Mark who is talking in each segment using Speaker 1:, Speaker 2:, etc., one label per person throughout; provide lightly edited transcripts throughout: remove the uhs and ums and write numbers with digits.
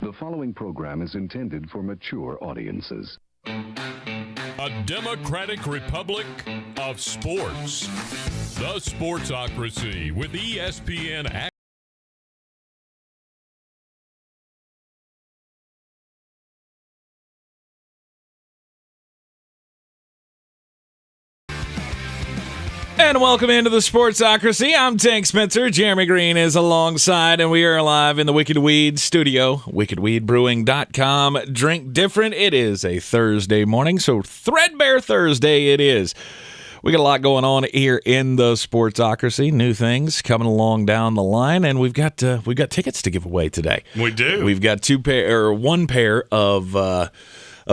Speaker 1: The following program is intended for mature audiences.
Speaker 2: A democratic republic of sports. The Sportsocracy with ESPN.
Speaker 3: And welcome into the Sportsocracy. I'm Tank Spencer. Jeremy Greene is alongside, and we are live in the Wicked Weed studio, wickedweedbrewing.com. Drink different. It is a Thursday morning, so Threadbare Thursday it is. We got a lot going on here in the Sportsocracy. New things coming along down the line, and we've got tickets to give away today.
Speaker 2: We do.
Speaker 3: We've got one pair of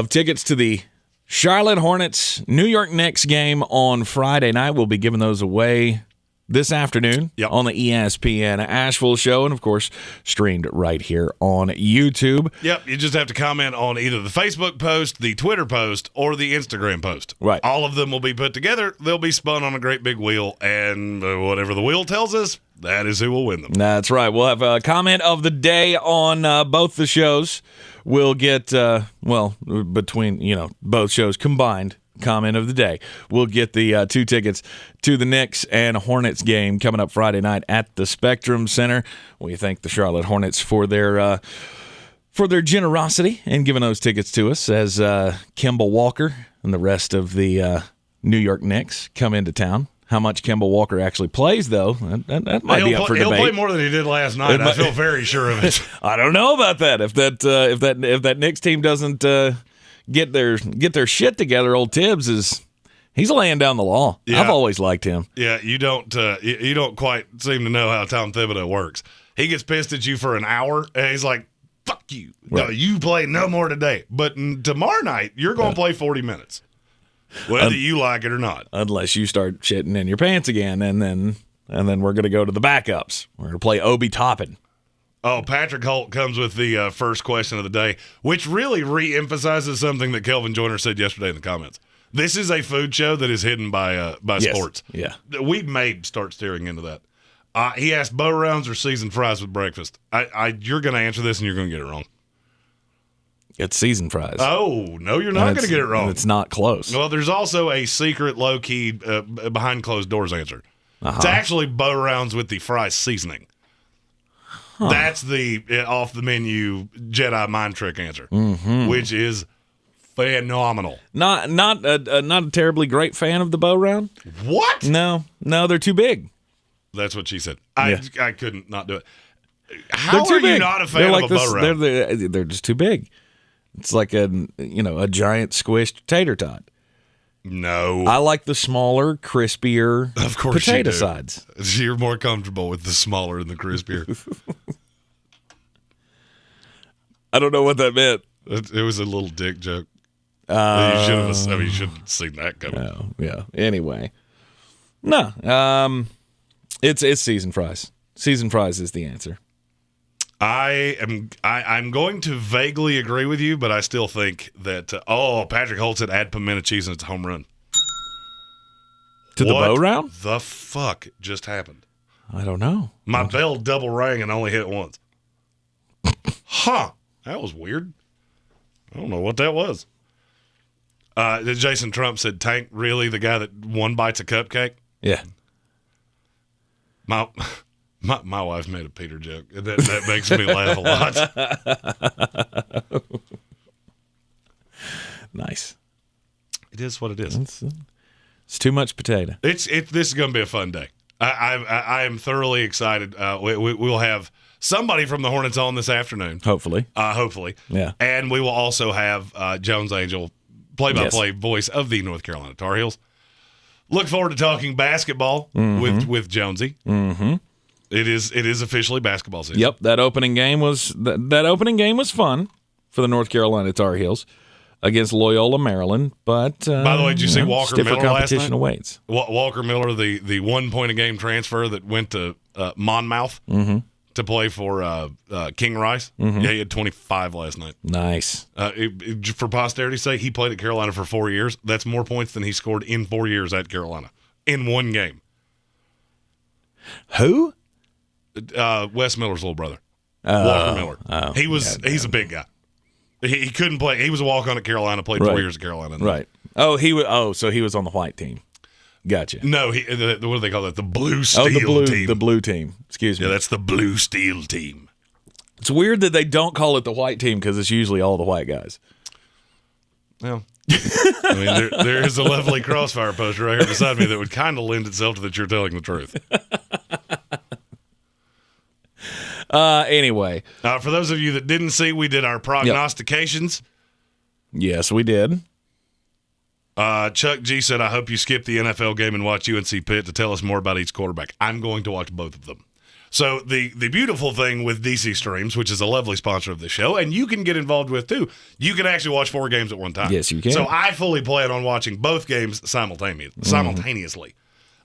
Speaker 3: tickets to the Charlotte Hornets, New York Knicks game on Friday night. We'll be giving those away this afternoon on the ESPN Asheville show, and, of course, streamed right here on YouTube.
Speaker 2: Yep, you just have to comment on either the Facebook post, the Twitter post, or the Instagram post.
Speaker 3: Right.
Speaker 2: All of them will be put together. They'll be spun on a great big wheel, and whatever the wheel tells us, that is who will win them.
Speaker 3: That's right. We'll have a comment of the day on both the shows. We'll get, between, both shows combined, comment of the day. We'll get the 2 tickets to the Knicks and Hornets game coming up Friday night at the Spectrum Center. We thank the Charlotte Hornets for their generosity in giving those tickets to us as Kemba Walker and the rest of the New York Knicks come into town. How much Kemba Walker actually plays, though, that might be up for debate.
Speaker 2: He'll play more than he did last night. I feel very sure of it.
Speaker 3: I don't know about that. If that Knicks team doesn't get their shit together, old Tibbs he's laying down the law. Yeah. I've always liked him.
Speaker 2: Yeah, you don't quite seem to know how Tom Thibodeau works. He gets pissed at you for an hour, and he's like, "Fuck you! Right. No, you play no more today. But tomorrow night, you're going to play 40 minutes." Whether you like it or not.
Speaker 3: Unless you start shitting in your pants again, and then we're going to go to the backups. We're going to play Obi Toppin.
Speaker 2: Oh, Patrick Holt comes with the first question of the day, which really re-emphasizes something that Kelvin Joyner said yesterday in the comments. This is a food show that is hidden by sports.
Speaker 3: Yeah.
Speaker 2: We may start steering into that. He asked bow rounds or seasoned fries with breakfast. You're going to answer this, and you're going to get it wrong.
Speaker 3: It's seasoned fries.
Speaker 2: Oh, no, you're not going to get it wrong.
Speaker 3: It's not close.
Speaker 2: Well, there's also a secret, low-key, behind closed doors answer. It's actually bow rounds with the fries seasoning. Huh. That's the off-the-menu Jedi mind trick answer, which is phenomenal.
Speaker 3: Not a terribly great fan of the bow round.
Speaker 2: What?
Speaker 3: No, they're too big.
Speaker 2: That's what she said. I couldn't not do it. How are you not a fan of a bow round?
Speaker 3: They're just too big. It's like a giant squished tater tot.
Speaker 2: No.
Speaker 3: I like the smaller, crispier potato
Speaker 2: you
Speaker 3: sides.
Speaker 2: You're more comfortable with the smaller and the crispier.
Speaker 3: I don't know what that meant.
Speaker 2: It was a little dick joke. You should have seen that coming.
Speaker 3: Oh, yeah. Anyway. No. It's seasoned fries. Seasoned fries is the answer.
Speaker 2: I'm going to vaguely agree with you, but I still think that Patrick Holt said add pimento cheese and it's a home run.
Speaker 3: To the bow round?
Speaker 2: What the fuck just happened?
Speaker 3: I don't know.
Speaker 2: My bell double rang and only hit once. Huh. That was weird. I don't know what that was. Jason Trump said, Tank, really the guy that one bites a cupcake?
Speaker 3: Yeah.
Speaker 2: My wife made a Peter joke. That makes me laugh a lot.
Speaker 3: Nice.
Speaker 2: It is what it is.
Speaker 3: It's too much potato.
Speaker 2: This is going to be a fun day. I am thoroughly excited. We'll have somebody from the Hornets on this afternoon.
Speaker 3: Hopefully.
Speaker 2: Yeah. And we will also have Jones Angel, play-by-play voice of the North Carolina Tar Heels. Look forward to talking basketball with Jonesy. Mm-hmm. It is officially basketball season.
Speaker 3: Yep, that opening game was fun for the North Carolina Tar Heels against Loyola Maryland. But
Speaker 2: by the way, did you see Walker Miller last night?
Speaker 3: Awaits.
Speaker 2: Walker Miller, the 1 point a game transfer that went to Monmouth to play for King Rice. Mm-hmm. Yeah, he had 25 last night.
Speaker 3: Nice.
Speaker 2: For posterity's sake, he played at Carolina for 4 years. That's more points than he scored in 4 years at Carolina in one game.
Speaker 3: Who?
Speaker 2: Wes Miller's little brother. Walker Miller. He's a big guy. He couldn't play. He was a walk-on at Carolina, played 4 years at Carolina.
Speaker 3: Right. So he was on the white team. Gotcha.
Speaker 2: No, what do they call that? The blue steel team.
Speaker 3: The blue team. Excuse me.
Speaker 2: Yeah, that's the blue steel team.
Speaker 3: It's weird that they don't call it the white team because it's usually all the white guys.
Speaker 2: Well, I mean, there is a lovely Crossfire poster right here beside me that would kind of lend itself to that you're telling the truth.
Speaker 3: Anyway.
Speaker 2: For those of you that didn't see, we did our prognostications.
Speaker 3: Yes, we did.
Speaker 2: Chuck G said, I hope you skip the NFL game and watch UNC Pitt to tell us more about each quarterback. I'm going to watch both of them. So the beautiful thing with DC Streams, which is a lovely sponsor of the show, and you can get involved with too, you can actually watch 4 games at one time.
Speaker 3: Yes, you can.
Speaker 2: So I fully plan on watching both games simultaneously.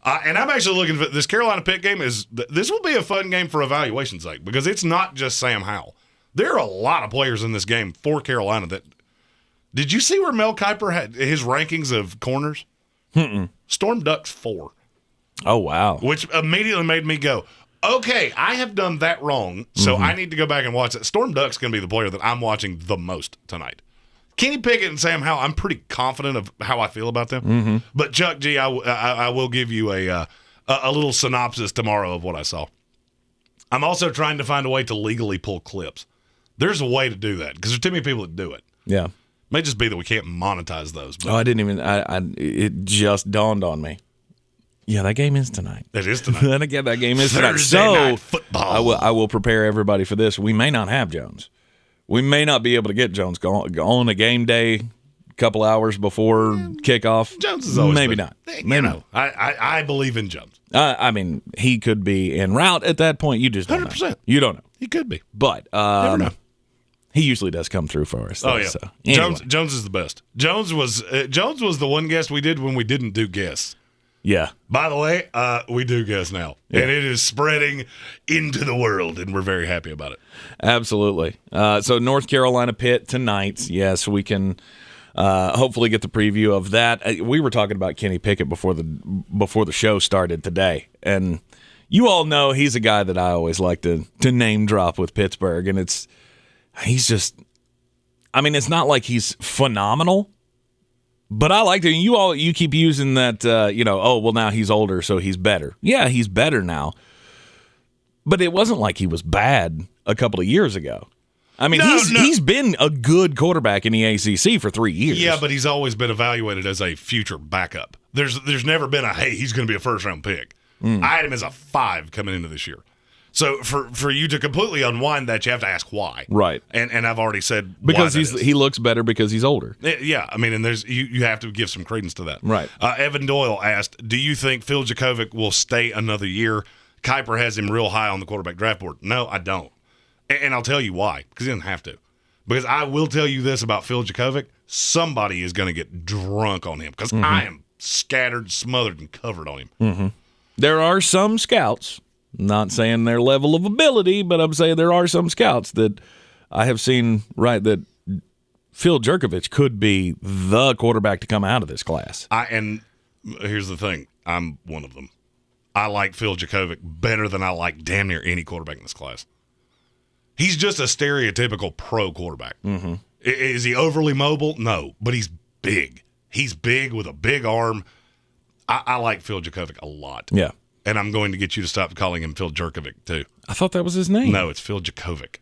Speaker 2: And I'm actually looking for this Carolina Pitt game. This will be a fun game for evaluation's sake because it's not just Sam Howell. There are a lot of players in this game for Carolina that. Did you see where Mel Kiper had his rankings of corners? Storm Duck's 4.
Speaker 3: Oh, wow.
Speaker 2: Which immediately made me go, okay, I have done that wrong, so I need to go back and watch it. Storm Duck's going to be the player that I'm watching the most tonight. Kenny Pickett and Sam Howell, I'm pretty confident of how I feel about them. But Chuck G, I will give you a little synopsis tomorrow of what I saw. I'm also trying to find a way to legally pull clips. There's a way to do that because there's too many people that do it.
Speaker 3: Yeah.
Speaker 2: May just be that we can't monetize those. But
Speaker 3: I didn't even. It just dawned on me. Yeah, that game is tonight.
Speaker 2: It is tonight.
Speaker 3: Then again, that game is tonight.
Speaker 2: Thursday night football.
Speaker 3: I will prepare everybody for this. We may not have Jones. We may not be able to get Jones on a game day, a couple hours before kickoff.
Speaker 2: Jones is always
Speaker 3: maybe not.
Speaker 2: Maybe not. I believe in Jones.
Speaker 3: I mean, he could be en route at that point. You just don't
Speaker 2: 100%.
Speaker 3: know. You don't know.
Speaker 2: He could be.
Speaker 3: But
Speaker 2: never know.
Speaker 3: He usually does come through for us. Though,
Speaker 2: oh yeah,
Speaker 3: so. Anyway.
Speaker 2: Jones is the best. Jones was the one guest we did when we didn't do guests.
Speaker 3: Yeah.
Speaker 2: By the way, we do guests now, and it is spreading into the world, and we're very happy about it.
Speaker 3: Absolutely. So North Carolina Pitt tonight. Yes, we can hopefully get the preview of that. We were talking about Kenny Pickett before the show started today, and you all know he's a guy that I always like to name drop with Pittsburgh, and he's just, I mean, it's not like he's phenomenal, but I like to. You keep using that, now he's older, so he's better. Yeah, he's better now, but it wasn't like he was bad a couple of years ago. I mean, he's been a good quarterback in the ACC for 3 years.
Speaker 2: Yeah, but he's always been evaluated as a future backup. There's never been he's going to be a first-round pick. I had him as a 5 coming into this year. So for you to completely unwind that, you have to ask why.
Speaker 3: Right.
Speaker 2: And I've already said
Speaker 3: because he looks better because he's older.
Speaker 2: Yeah, I mean, and there's you have to give some credence to that.
Speaker 3: Right.
Speaker 2: Evan Doyle asked, do you think Phil Jokovic will stay another year? Kiper has him real high on the quarterback draft board. No, I don't. And I'll tell you why, because he doesn't have to. Because I will tell you this about Phil Jokovic, somebody is going to get drunk on him because I am scattered, smothered, and covered on him.
Speaker 3: There are some scouts, not saying their level of ability, but I'm saying there are some scouts that I have seen, that Phil Jokovic could be the quarterback to come out of this class.
Speaker 2: And here's the thing. I'm one of them. I like Phil Jokovic better than I like damn near any quarterback in this class. He's just a stereotypical pro quarterback. Is he overly mobile? No, but he's big. He's big with a big arm. I like Phil Jokovic a lot.
Speaker 3: Yeah.
Speaker 2: And I'm going to get you to stop calling him Phil Jerkovic, too.
Speaker 3: I thought that was his name.
Speaker 2: No, it's Phil Jokovic.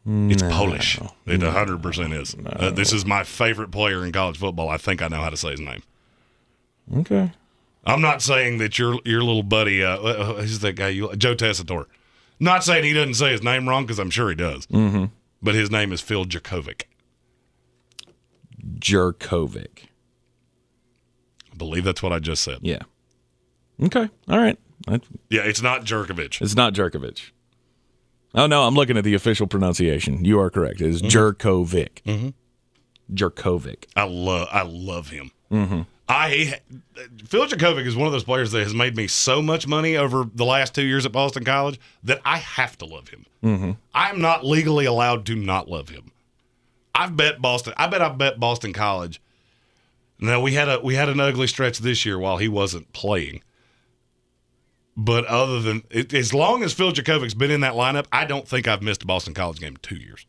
Speaker 2: It's Polish. It 100% is. This is my favorite player in college football. I think I know how to say his name.
Speaker 3: Okay.
Speaker 2: I'm not saying that your little buddy, who's that guy, Joe Tessitore. Not saying he doesn't say his name wrong, because I'm sure he does. But his name is Phil Jokovic.
Speaker 3: Jerkovic.
Speaker 2: I believe that's what I just said.
Speaker 3: Yeah. Okay. All right.
Speaker 2: Yeah, it's not Jerkovic.
Speaker 3: It's not Jerkovic. Oh, no, I'm looking at the official pronunciation. You are correct. It is Jerkovic. Jerkovic.
Speaker 2: I love him. Phil Jokovic is one of those players that has made me so much money over the last 2 years at Boston College that I have to love him. I'm not legally allowed to not love him. I've bet Boston College. Now we had an ugly stretch this year while he wasn't playing. But other than as long as Phil Jokovic's been in that lineup, I don't think I've missed a Boston College game in 2 years.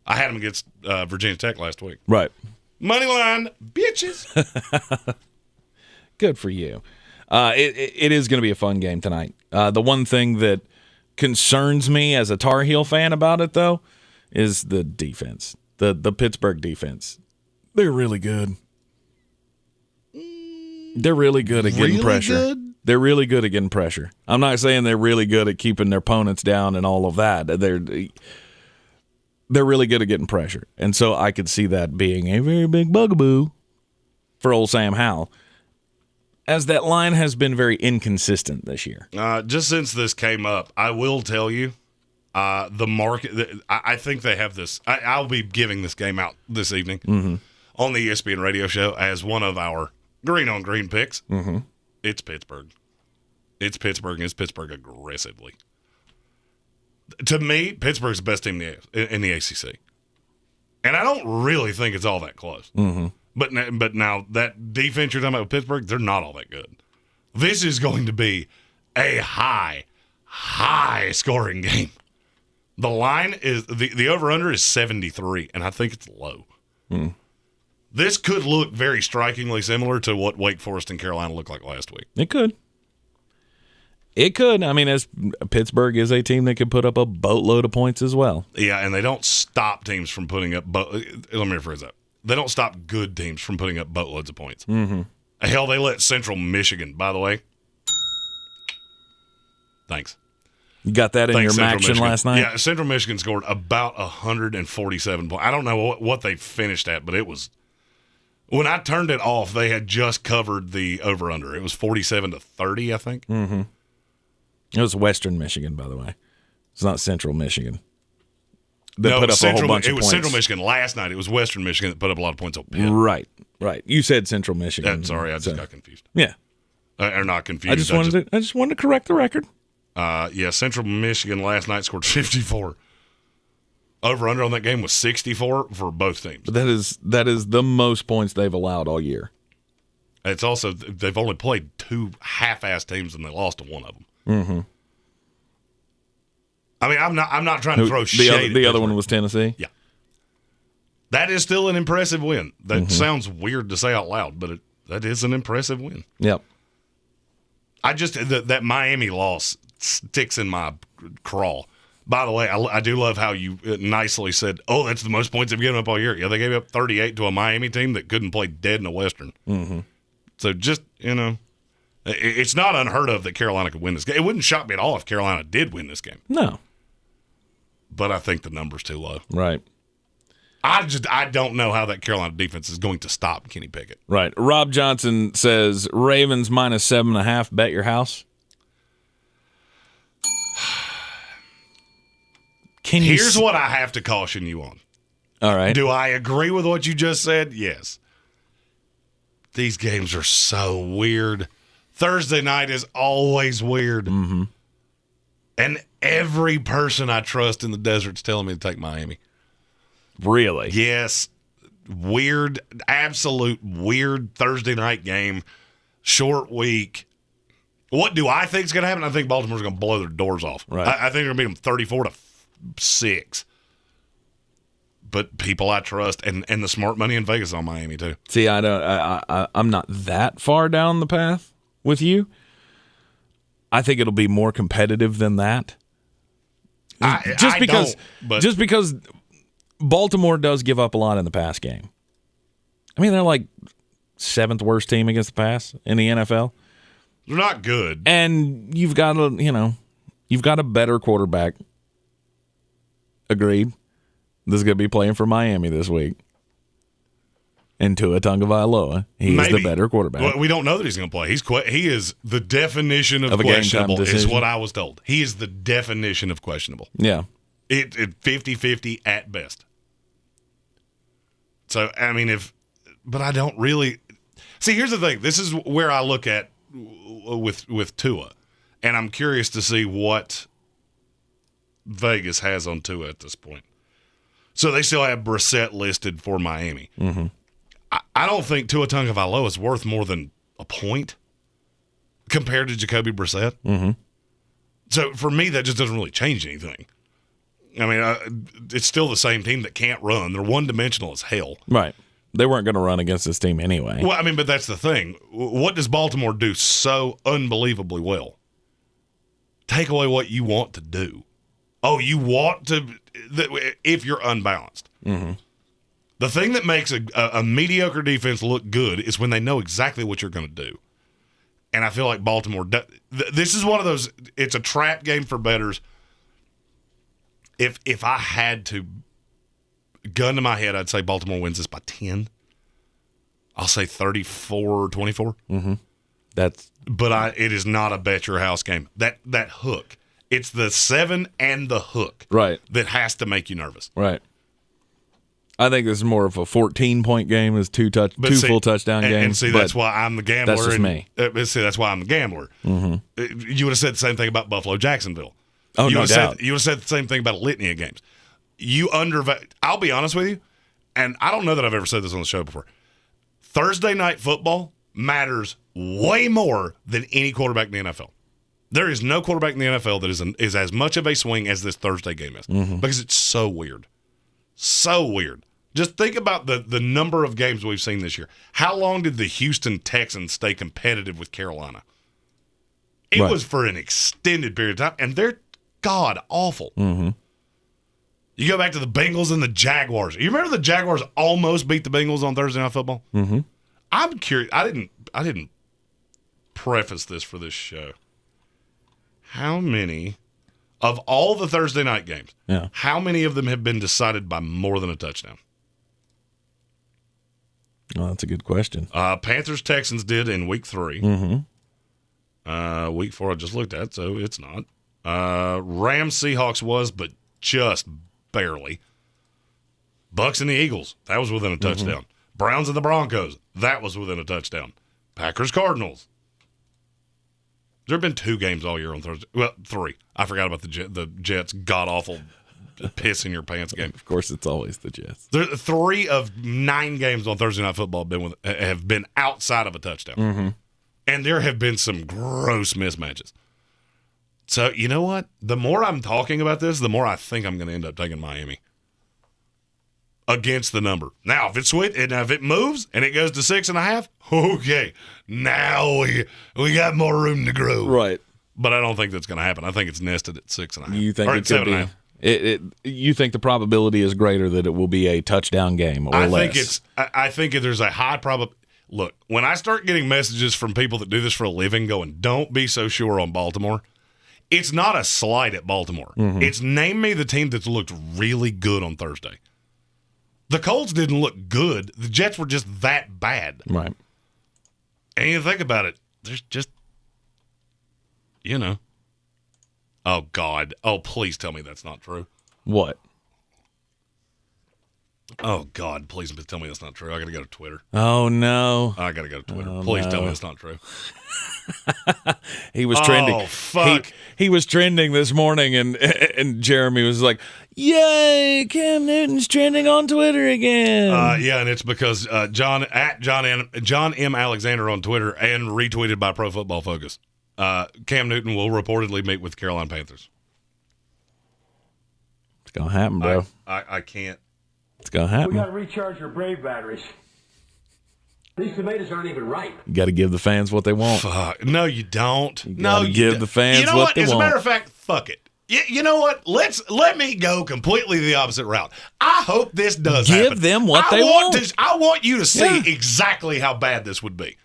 Speaker 2: I had him against Virginia Tech last week.
Speaker 3: Right.
Speaker 2: Money line, bitches.
Speaker 3: Good for you. It is going to be a fun game tonight. The one thing that concerns me as a Tar Heel fan about it, though, is the defense. The Pittsburgh defense. They're really good. They're really good at getting pressure. Good? They're really good at getting pressure. I'm not saying they're really good at keeping their opponents down and all of that. They're really good at getting pressure. And so I could see that being a very big bugaboo for old Sam Howell, as that line has been very inconsistent this year.
Speaker 2: Just since this came up, I will tell you, the market, I think they have this. I'll be giving this game out this evening on the ESPN Radio show as one of our Greene on Greene picks. Mm-hmm. It's Pittsburgh. It's Pittsburgh, and it's Pittsburgh aggressively. To me, Pittsburgh's the best team in the ACC. And I don't really think it's all that close. Mm-hmm. But now, that defense you're talking about with Pittsburgh, they're not all that good. This is going to be a high-scoring game. The line is the over-under is 73, and I think it's low. Mm. This could look very strikingly similar to what Wake Forest and Carolina looked like last week.
Speaker 3: It could. It could. I mean, as Pittsburgh is a team that could put up a boatload of points as well.
Speaker 2: Yeah, and they don't stop teams from putting up let me rephrase that. They don't stop good teams from putting up boatloads of points. Mm-hmm. Hell, they let Central Michigan, by the way. Thanks.
Speaker 3: You got that in your Maction last night?
Speaker 2: Yeah, Central Michigan scored about 147 points. I don't know what they finished at, but it was – when I turned it off, they had just covered the over-under. It was 47-30, I think.
Speaker 3: Mm-hmm. It was Western Michigan, by the way. It's not Central Michigan. They put up a whole bunch of points. It was
Speaker 2: Central Michigan last night. It was Western Michigan that put up a lot of points on Pitt.
Speaker 3: Right. You said Central Michigan.
Speaker 2: Sorry, I just got confused.
Speaker 3: Yeah.
Speaker 2: Or not confused.
Speaker 3: I just wanted to correct the record.
Speaker 2: Yeah, Central Michigan last night scored 54. Over-under on that game was 64 for both teams.
Speaker 3: But that is the most points they've allowed all year.
Speaker 2: It's also, they've only played two half-ass teams and they lost to one of them.
Speaker 3: Mm-hmm.
Speaker 2: I mean, I'm not trying to throw shade.
Speaker 3: The other one was Tennessee?
Speaker 2: Yeah. That is still an impressive win. That sounds weird to say out loud, but that is an impressive win.
Speaker 3: Yep.
Speaker 2: That Miami loss sticks in my craw. By the way, I do love how you nicely said, oh, that's the most points they've given up all year. Yeah, they gave up 38 to a Miami team that couldn't play dead in a Western. Mm-hmm. So just, it's not unheard of that Carolina could win this game. It wouldn't shock me at all if Carolina did win this game.
Speaker 3: No.
Speaker 2: But I think the number's too low.
Speaker 3: Right.
Speaker 2: I don't know how that Carolina defense is going to stop Kenny Pickett.
Speaker 3: Right. Rob Johnson says, Ravens minus 7.5, bet your house.
Speaker 2: Here's what I have to caution you on.
Speaker 3: All right.
Speaker 2: Do I agree with what you just said? Yes. These games are so weird. Thursday night is always weird. Mm-hmm. And every person I trust in the desert's telling me to take Miami.
Speaker 3: Really?
Speaker 2: Yes. Weird, absolute weird Thursday night game. Short week. What do I think is going to happen? I think Baltimore's going to blow their doors off.
Speaker 3: Right.
Speaker 2: I think they're going to beat them 34-6. But people I trust and the smart money in Vegas on Miami too.
Speaker 3: See, I'm not that far down the path with you. I think it'll be more competitive than that. Just because Baltimore does give up a lot in the pass game. I mean, they're like 7th worst team against the pass in the NFL.
Speaker 2: They're not good.
Speaker 3: And you've got a better quarterback. Agreed. This is going to be playing for Miami this week. And Tua Tagovailoa, he's the better quarterback.
Speaker 2: Well, we don't know that he's going to play. He is the definition of questionable, is what I was told. He is the definition of questionable.
Speaker 3: Yeah.
Speaker 2: It 50-50 at best. So, I mean, but I don't really – see, here's the thing. This is where I look at with Tua, and I'm curious to see what Vegas has on Tua at this point. So they still have Brissett listed for Miami. Mm-hmm. I don't think Tua Tagovailoa is worth more than a point. compared to Jacoby Brissett.
Speaker 3: Mm-hmm.
Speaker 2: So for me, that just doesn't really change anything. I mean, it's still the same team that can't run. They're one-dimensional as hell.
Speaker 3: Right. They weren't going to run against this team anyway.
Speaker 2: Well, I mean, but that's the thing. What does Baltimore do so unbelievably well? Take away what you want to do. Oh, you want to – if you're unbalanced.
Speaker 3: Mm-hmm.
Speaker 2: The thing that makes a mediocre defense look good is when they know exactly what you're going to do. And I feel like Baltimore this is one of those – it's a trap game for bettors. If I had to gun to my head, I'd say Baltimore wins this by 10. I'll say 34-24.
Speaker 3: Mm-hmm.
Speaker 2: But it is not a bet your house game. That hook, it's the 7 and the hook,
Speaker 3: right,
Speaker 2: that has to make you nervous.
Speaker 3: Right. I think this is more of a 14-point game, is two full touchdown games.
Speaker 2: And see, that's why I'm the gambler.
Speaker 3: That's just me.
Speaker 2: See, that's why I'm the gambler.
Speaker 3: Mm-hmm.
Speaker 2: You would have said the same thing about Buffalo Jacksonville.
Speaker 3: Oh, no doubt.
Speaker 2: You would have said the same thing about a litany of games. I'll be honest with you, and I don't know that I've ever said this on the show before. Thursday night football matters way more than any quarterback in the NFL. There is no quarterback in the NFL that is as much of a swing as this Thursday game is, because it's so weird. So weird. Just think about the number of games we've seen this year. How long did the Houston Texans stay competitive with Carolina? It was for an extended period of time, and they're god-awful.
Speaker 3: Mm-hmm.
Speaker 2: You go back to the Bengals and the Jaguars. You remember the Jaguars almost beat the Bengals on Thursday Night Football?
Speaker 3: Mm-hmm.
Speaker 2: I'm curious. I didn't preface this for this show. How many of all the Thursday night games, how many of them have been decided by more than a touchdown?
Speaker 3: Oh, that's a good question.
Speaker 2: Panthers-Texans did in week 3.
Speaker 3: Mm-hmm.
Speaker 2: Week 4 I just looked at, so it's not. Rams-Seahawks was, but just barely. Bucks and the Eagles, that was within a touchdown. Browns and the Broncos, that was within a touchdown. Packers-Cardinals. There have been 2 games all year on Thursday. Well, 3. I forgot about the Jets' god-awful piss-in-your-pants game.
Speaker 3: Of course, it's always the Jets.
Speaker 2: 3 of 9 games on Thursday Night Football have been outside of a touchdown.
Speaker 3: Mm-hmm.
Speaker 2: And there have been some gross mismatches. So, you know what? The more I'm talking about this, the more I think I'm going to end up taking Miami against the number. Now, if it moves and it goes to 6.5, okay, now we got more room to grow.
Speaker 3: Right.
Speaker 2: But I don't think that's going to happen. I think it's nested at 6.5.
Speaker 3: You think
Speaker 2: or
Speaker 3: it could
Speaker 2: 7.5.
Speaker 3: You think the probability is greater that it will be a touchdown game or less?
Speaker 2: I think there's a high probability. Look, when I start getting messages from people that do this for a living going, don't be so sure on Baltimore, it's not a slight at Baltimore.
Speaker 3: Mm-hmm.
Speaker 2: It's name me the team that's looked really good on Thursday. The Colts didn't look good. The Jets were just that bad.
Speaker 3: Right.
Speaker 2: And you think about it, there's just, oh, God. Oh, please tell me that's not true.
Speaker 3: What?
Speaker 2: Oh, God, please tell me that's not true. I got to go to Twitter.
Speaker 3: Oh, no.
Speaker 2: I got to go to Twitter. Please tell me that's not true.
Speaker 3: He was trending.
Speaker 2: Oh, fuck.
Speaker 3: He was trending this morning, and Jeremy was like, yay, Cam Newton's trending on Twitter again.
Speaker 2: Yeah, and it's because John M. Alexander on Twitter and retweeted by Pro Football Focus. Cam Newton will reportedly meet with Carolina Panthers.
Speaker 3: It's going to happen, bro.
Speaker 2: I can't.
Speaker 3: It's going to happen.
Speaker 4: We got to recharge your Brave batteries. These tomatoes aren't even ripe.
Speaker 3: You got to give the fans what they want.
Speaker 2: Fuck. No, you don't.
Speaker 3: You give the fans what they want.
Speaker 2: As a matter of fact, fuck it. You know what? Let me go completely the opposite route. I hope this does happen.
Speaker 3: Give them what they want.
Speaker 2: I want you to see exactly how bad this would be.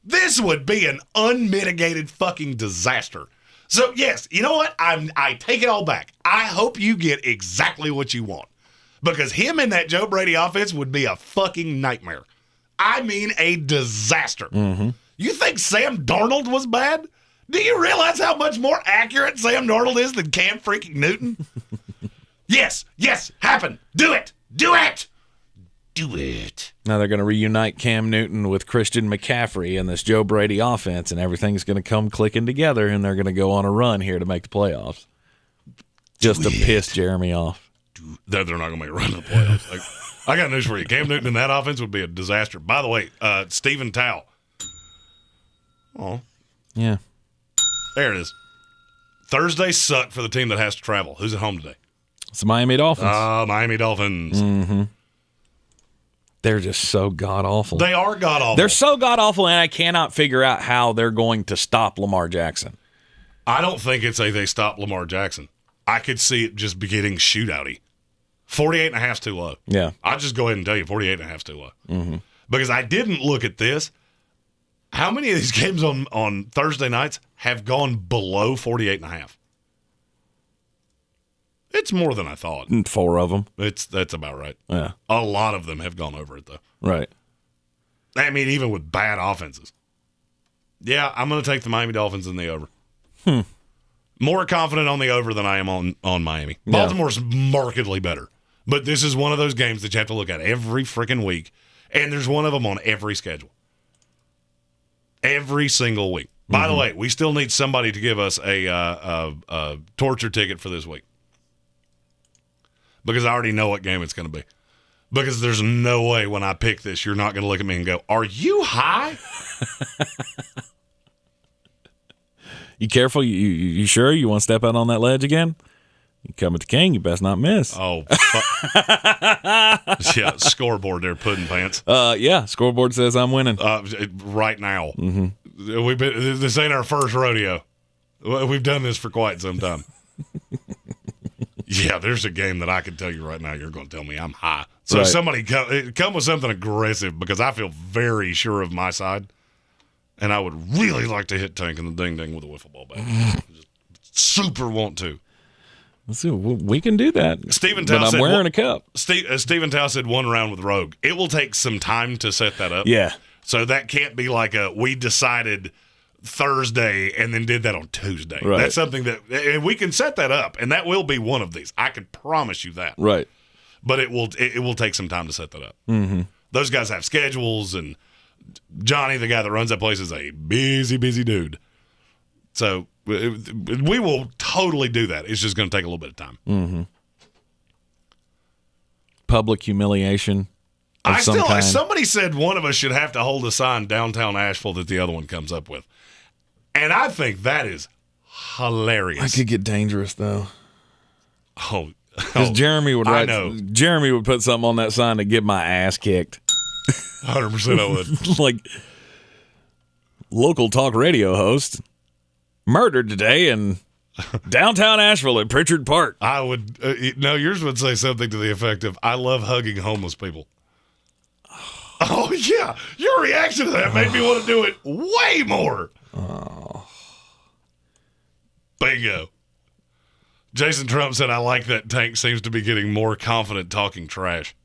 Speaker 2: This would be an unmitigated fucking disaster. So, yes, you know what? I take it all back. I hope you get exactly what you want. Because him in that Joe Brady offense would be a fucking nightmare. I mean a disaster.
Speaker 3: Mm-hmm.
Speaker 2: You think Sam Darnold was bad? Do you realize how much more accurate Sam Darnold is than Cam freaking Newton? Yes, happen. Do it. Do it.
Speaker 3: Now they're going to reunite Cam Newton with Christian McCaffrey in this Joe Brady offense, and everything's going to come clicking together, and they're going to go on a run here to make the playoffs. Just to piss Jeremy off.
Speaker 2: They're not going to make a run to the playoffs. I got news for you. Cam Newton in that offense would be a disaster. By the way, Stephen Tao. Oh,
Speaker 3: Yeah.
Speaker 2: There it is. Thursday sucked for the team that has to travel. Who's at home today?
Speaker 3: It's the Miami Dolphins.
Speaker 2: Miami Dolphins.
Speaker 3: Mm-hmm. They're just so god-awful.
Speaker 2: They are god-awful.
Speaker 3: They're so god-awful, and I cannot figure out how they're going to stop Lamar Jackson.
Speaker 2: I don't think it's they stop Lamar Jackson. I could see it just be getting shootouty. 48.5 is too low.
Speaker 3: Yeah.
Speaker 2: I'll just go ahead and tell you 48.5 is too low.
Speaker 3: Mm-hmm.
Speaker 2: Because I didn't look at this. How many of these games on Thursday nights have gone below 48.5? It's more than I thought.
Speaker 3: 4 of them.
Speaker 2: That's about right.
Speaker 3: Yeah.
Speaker 2: A lot of them have gone over it, though.
Speaker 3: Right.
Speaker 2: I mean, even with bad offenses. Yeah, I'm going to take the Miami Dolphins in the over. More confident on the over than I am on Miami.
Speaker 3: Yeah.
Speaker 2: Baltimore's markedly better. But this is one of those games that you have to look at every freaking week. And there's one of them on every schedule. Every single week. By the way, we still need somebody to give us a torture ticket for this week. Because I already know what game it's going to be. Because there's no way when I pick this, you're not going to look at me and go, "Are you high?"
Speaker 3: You careful? You sure you want to step out on that ledge again? You come at the king, you best not miss.
Speaker 2: Oh, yeah, scoreboard there, pudding pants.
Speaker 3: Yeah, scoreboard says I'm winning.
Speaker 2: Right now. Mm-hmm. This ain't our first rodeo. We've done this for quite some time. Yeah, there's a game that I can tell you right now you're going to tell me I'm high. So somebody come with something aggressive because I feel very sure of my side. And I would really like to hit Tank in the ding-ding with a wiffle ball bat. Just super want to.
Speaker 3: Let's see. We can do that.
Speaker 2: Stephen Tao
Speaker 3: but I'm wearing a cup.
Speaker 2: Stephen Tao said 1 round with Rogue. It will take some time to set that up.
Speaker 3: Yeah.
Speaker 2: So that can't be like we decided Thursday and then did that on Tuesday.
Speaker 3: Right.
Speaker 2: That's something that and we can set that up, and that will be one of these. I can promise you that.
Speaker 3: Right.
Speaker 2: But it will take some time to set that up.
Speaker 3: Mm-hmm.
Speaker 2: Those guys have schedules, and Johnny, the guy that runs that place, is a busy dude. So we will totally do that. It's just going to take a little bit of time.
Speaker 3: Mm-hmm. Public humiliation.
Speaker 2: Somebody said one of us should have to hold a sign downtown Asheville that the other one comes up with. And I think that is hilarious.
Speaker 3: I could get dangerous, though.
Speaker 2: Oh.
Speaker 3: Because Jeremy would write. Jeremy would put something on that sign to get my ass kicked.
Speaker 2: 100% I would.
Speaker 3: Like, local talk radio host murdered today in downtown Asheville at Pritchard Park.
Speaker 2: I would. Yours would say something to the effect of, "I love hugging homeless people." Oh, yeah. Your reaction to that made me want to do it way more.
Speaker 3: Oh.
Speaker 2: Bingo. Jason Trump said, "I like that Tank seems to be getting more confident talking trash."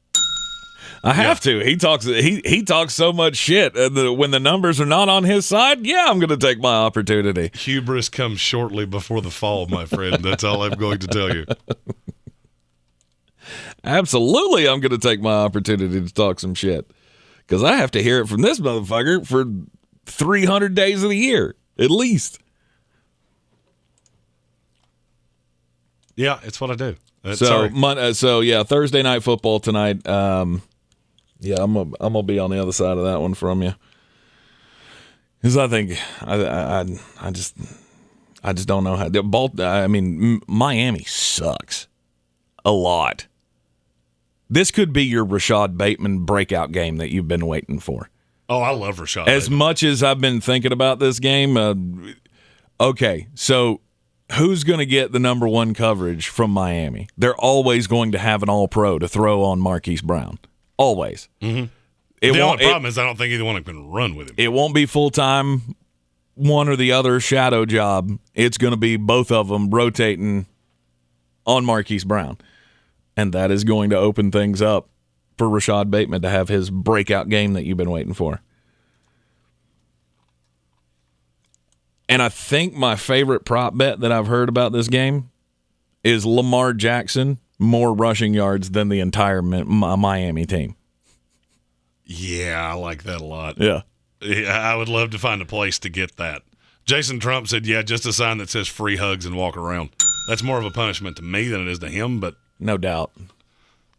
Speaker 3: I have to. He talks so much shit. When the numbers are not on his side, yeah, I'm going to take my opportunity.
Speaker 2: Hubris comes shortly before the fall, my friend. That's all I'm going to tell you.
Speaker 3: Absolutely, I'm going to take my opportunity to talk some shit. Because I have to hear it from this motherfucker for 300 days of the year, at least.
Speaker 2: Yeah, it's what I do.
Speaker 3: So Thursday night football tonight. Yeah, I'm gonna be on the other side of that one from you. Because I think I just don't know how. Miami sucks a lot. This could be your Rashad Bateman breakout game that you've been waiting for.
Speaker 2: Oh, I love Rashad.
Speaker 3: As much as I've been thinking about this game, okay, so who's going to get the number one coverage from Miami? They're always going to have an all-pro to throw on Marquise Brown. Always.
Speaker 2: Mm-hmm. The only problem is I don't think either one can run with him.
Speaker 3: It won't be full-time, one or the other shadow job. It's going to be both of them rotating on Marquise Brown. And that is going to open things up for Rashad Bateman to have his breakout game that you've been waiting for. And I think my favorite prop bet that I've heard about this game is Lamar Jackson more rushing yards than the entire Miami team.
Speaker 2: Yeah, I like that a lot.
Speaker 3: Yeah.
Speaker 2: I would love to find a place to get that. Jason Trump said, yeah, just a sign that says free hugs and walk around. That's more of a punishment to me than it is to him, but
Speaker 3: no doubt.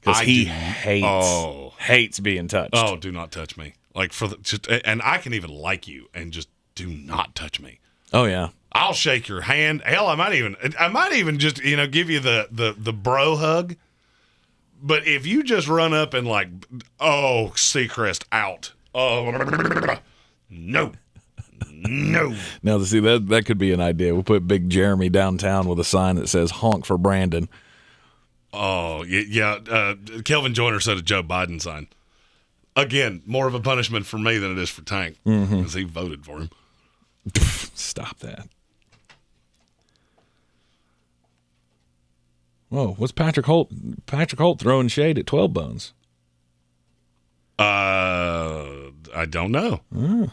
Speaker 3: Because he hates being touched.
Speaker 2: Oh, do not touch me. Like and I can even like you and just do not touch me.
Speaker 3: Oh yeah.
Speaker 2: I'll shake your hand. Hell, I might even just give you the bro hug. But if you just run up and like, oh, Seacrest out. Oh, no.
Speaker 3: Now, see, that could be an idea. We'll put Big Jeremy downtown with a sign that says "Honk for Brandon."
Speaker 2: Oh, yeah. Kelvin Joyner said a Joe Biden sign. Again, more of a punishment for me than it is for Tank, because he voted for him.
Speaker 3: Stop that. Whoa, what's Patrick Holt? Patrick Holt throwing shade at 12 Bones.
Speaker 2: I don't know.
Speaker 3: Oh,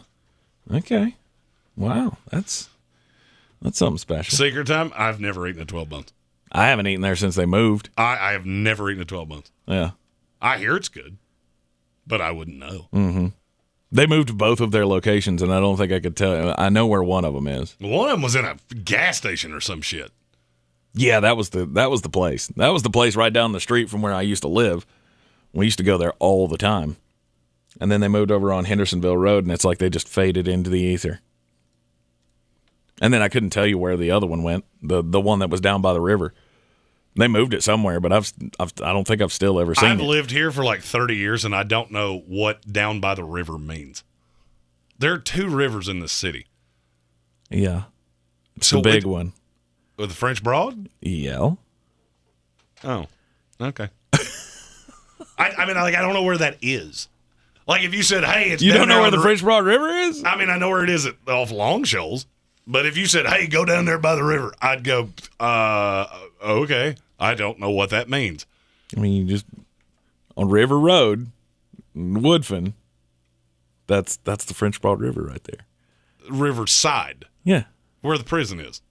Speaker 3: okay. Wow, that's something special.
Speaker 2: Secret time, I've never eaten a 12 Bones.
Speaker 3: I haven't eaten there since they moved.
Speaker 2: I have never eaten a 12 Bones.
Speaker 3: Yeah.
Speaker 2: I hear it's good, but I wouldn't know.
Speaker 3: Mm-hmm. They moved both of their locations, and I don't think I could tell you. I know where one of them is.
Speaker 2: One of them was in a gas station or some shit.
Speaker 3: Yeah, that was the place. That was the place right down the street from where I used to live. We used to go there all the time. And then they moved over on Hendersonville Road, and it's like they just faded into the ether. And then I couldn't tell you where the other one went, the one that was down by the river. They moved it somewhere, but I don't think I've still ever seen it.
Speaker 2: I've lived here for like 30 years, and I don't know what down by the river means. There are 2 rivers in this city.
Speaker 3: Yeah. It's the big one.
Speaker 2: With the French Broad?
Speaker 3: Yeah.
Speaker 2: Oh, okay. I mean, I don't know where that is. Like, if you said, hey, it's
Speaker 3: You
Speaker 2: down
Speaker 3: don't know
Speaker 2: there
Speaker 3: where
Speaker 2: on
Speaker 3: the French Broad River is?
Speaker 2: I mean, I know where it is off Long Shoals. But if you said, hey, go down there by the river, I'd go, okay. I don't know what that means.
Speaker 3: I mean, you just, on River Road, Woodfin, that's the French Broad River right there.
Speaker 2: Riverside.
Speaker 3: Yeah.
Speaker 2: Where the prison is.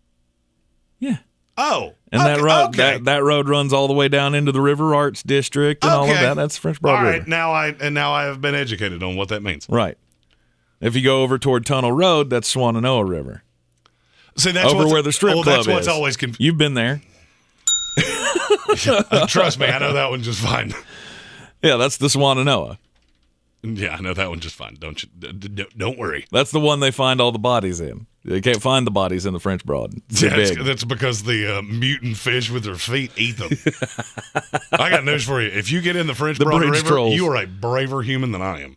Speaker 3: Yeah.
Speaker 2: Oh.
Speaker 3: And
Speaker 2: okay,
Speaker 3: that road
Speaker 2: okay.
Speaker 3: that road runs all the way down into the River Arts District and all of that. That's the French Broad
Speaker 2: All
Speaker 3: River.
Speaker 2: right, now I have been educated on what that means.
Speaker 3: Right. If you go over toward Tunnel Road, that's Swannanoa River.
Speaker 2: See, that's
Speaker 3: over where the strip club
Speaker 2: that's what's
Speaker 3: is.
Speaker 2: always
Speaker 3: You've been there.
Speaker 2: Trust me, I know that one just fine.
Speaker 3: Yeah, that's the Swannanoa.
Speaker 2: Yeah, I know that one just fine. Don't worry.
Speaker 3: That's the one they find all the bodies in. They can't find the bodies in the French Broad.
Speaker 2: That's because the mutant fish with their feet eat them. I got news for you. If you get in the French Broad River,
Speaker 3: trolls.
Speaker 2: You are a braver human than I am.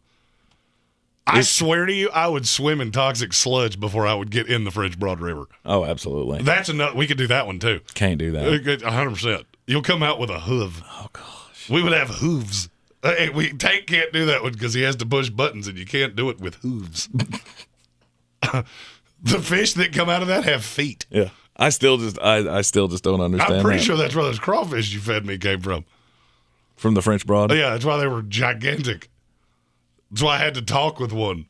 Speaker 2: I swear to you, I would swim in toxic sludge before I would get in the French Broad River.
Speaker 3: Oh, absolutely.
Speaker 2: That's enough. We could do that one too.
Speaker 3: Can't do that.
Speaker 2: 100%. You'll come out with a hoof.
Speaker 3: Oh, gosh.
Speaker 2: We would have hooves. Hey, Tank can't do that one because he has to push buttons, and you can't do it with hooves. The fish that come out of that have feet.
Speaker 3: Yeah. I still just don't understand.
Speaker 2: I'm pretty sure that's where those crawfish you fed me came from.
Speaker 3: From the French Broad?
Speaker 2: Yeah, that's why they were gigantic. That's why I had to talk with one.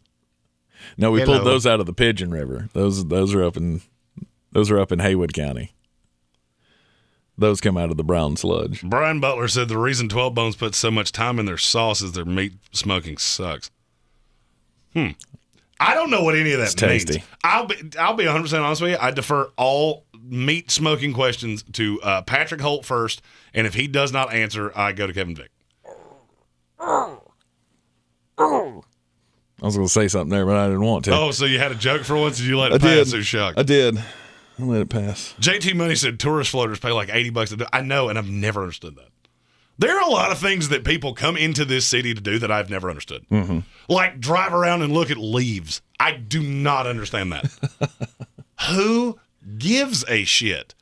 Speaker 3: No, we pulled those out of the Pigeon River. Those are up in Haywood County. Those come out of the brown sludge.
Speaker 2: Brian Butler said the reason 12 Bones puts so much time in their sauce is their meat smoking sucks. I don't know what any of that means.
Speaker 3: Tasty.
Speaker 2: I'll be 100% honest with you. I defer all meat smoking questions to Patrick Holt first, and if he does not answer, I go to Kevin Vick.
Speaker 3: I was going to say something there, but I didn't want to.
Speaker 2: Oh, so you had a joke for once, and you let it pass? So shocked.
Speaker 3: I did. I let it pass.
Speaker 2: JT Money said tourist floaters pay like $80 a day. I know, and I've never understood that. There are a lot of things that people come into this city to do that I've never understood. Mm-hmm. Like drive around and look at leaves. I do not understand that. Who gives a shit?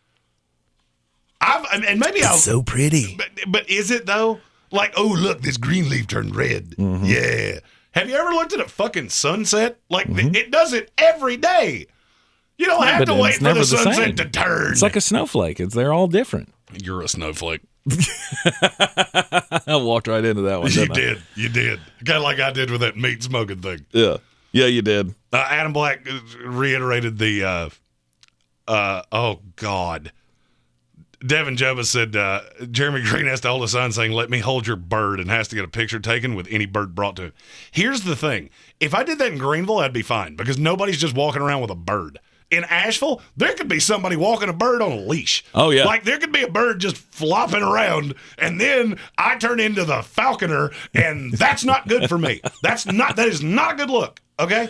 Speaker 3: It's so pretty.
Speaker 2: But is it though? Like, oh, look, this green leaf turned red. Mm-hmm. Yeah. Have you ever looked at a fucking sunset? Like, it does it every day. You don't have to wait for the sunset to turn.
Speaker 3: It's like a snowflake. They're all different.
Speaker 2: You're a snowflake.
Speaker 3: I walked right into that one.
Speaker 2: You did. Kind of like I did with that meat smoking thing.
Speaker 3: Yeah, you did.
Speaker 2: Adam Black reiterated the. Oh God. Devin Joba said Jeremy Greene has to hold a sign saying "Let me hold your bird" and has to get a picture taken with any bird brought to him. Here's the thing: if I did that in Greenville, I'd be fine because nobody's just walking around with a bird. In Asheville, there could be somebody walking a bird on a leash.
Speaker 3: Oh, yeah.
Speaker 2: Like, there could be a bird just flopping around, and then I turn into the falconer, and that's not good for me. That is not a good look, okay?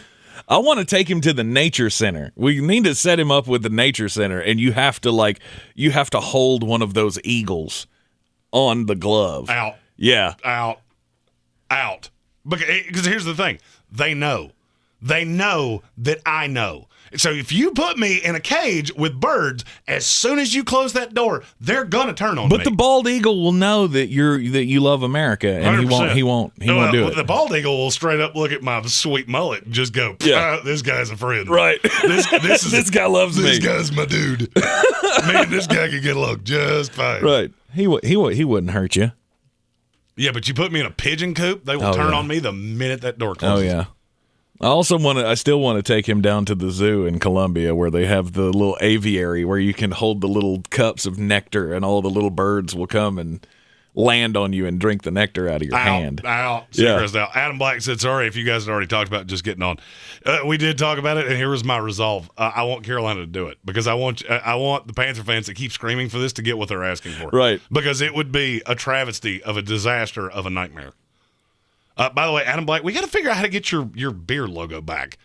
Speaker 3: I want to take him to the nature center. We need to set him up with the nature center, and you have to hold one of those eagles on the glove.
Speaker 2: Out.
Speaker 3: Yeah.
Speaker 2: Out. Because here's the thing. They know that I know. So if you put me in a cage with birds, as soon as you close that door, they're gonna turn on me.
Speaker 3: But the bald eagle will know that you love America, and
Speaker 2: 100%.
Speaker 3: he won't do it.
Speaker 2: The bald eagle will straight up look at my sweet mullet and just go, this guy's a friend.
Speaker 3: Right.
Speaker 2: This
Speaker 3: guy loves me.
Speaker 2: This guy's my dude. Me and this guy can get along just fine.
Speaker 3: Right. He wouldn't hurt you.
Speaker 2: Yeah, but you put me in a pigeon coop, they will turn on me the minute that door closes.
Speaker 3: Oh yeah. I still want to take him down to the zoo in Colombia where they have the little aviary where you can hold the little cups of nectar and all the little birds will come and land on you and drink the nectar out of your hand.
Speaker 2: Secrets out. Adam Black said, sorry if you guys had already talked about just getting on. We did talk about it, and here was my resolve. I want Carolina to do it because I want the Panther fans that keep screaming for this to get what they're asking for.
Speaker 3: Right.
Speaker 2: Because it would be a travesty of a disaster of a nightmare. By the way, Adam Black, we got to figure out how to get your beer logo back.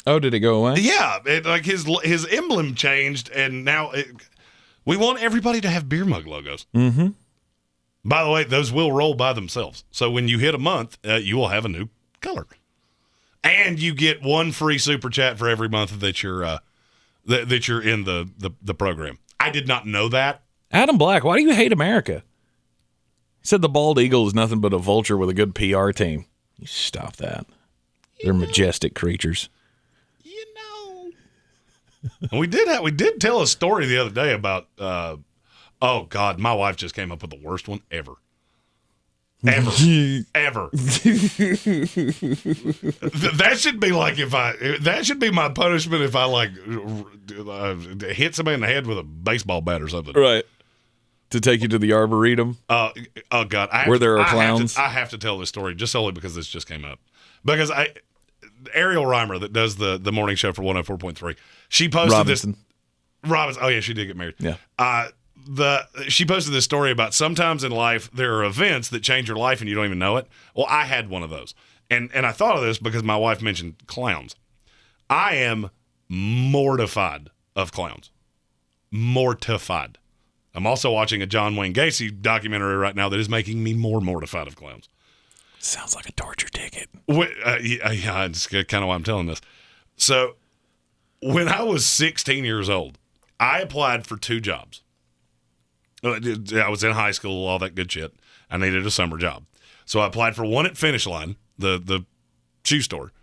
Speaker 3: Oh, did it go away?
Speaker 2: Yeah, his emblem changed, and now we want everybody to have beer mug logos.
Speaker 3: Mm-hmm.
Speaker 2: By the way, those will roll by themselves. So when you hit a month, you will have a new color, and you get one free super chat for every month that you're in the program. I did not know that.
Speaker 3: Adam Black, why do you hate America? He said the bald eagle is nothing but a vulture with a good PR team. You stop that. They're majestic creatures.
Speaker 2: You know. And we did tell a story the other day about oh God, my wife just came up with the worst one ever. Ever. That should be like that should be my punishment if I hit somebody in the head with a baseball bat or something.
Speaker 3: Right. To take you to the Arboretum?
Speaker 2: Oh God.
Speaker 3: Where there are clowns?
Speaker 2: I have to tell this story just solely because this just came up. Because Ariel Reimer that does the morning show for 104.3, she posted
Speaker 3: Robinson.
Speaker 2: Oh yeah, she did get married.
Speaker 3: Yeah.
Speaker 2: She posted this story about sometimes in life there are events that change your life and you don't even know it. Well, I had one of those. And I thought of this because my wife mentioned clowns. I am mortified of clowns. Mortified. I'm also watching a John Wayne Gacy documentary right now that is making me more mortified of clowns.
Speaker 3: Sounds like a torture ticket.
Speaker 2: Yeah, it's kind of why I'm telling this. So, when I was 16 years old, I applied for 2 jobs. I was in high school, all that good shit. I needed a summer job. So, I applied for one at Finish Line, the shoe store,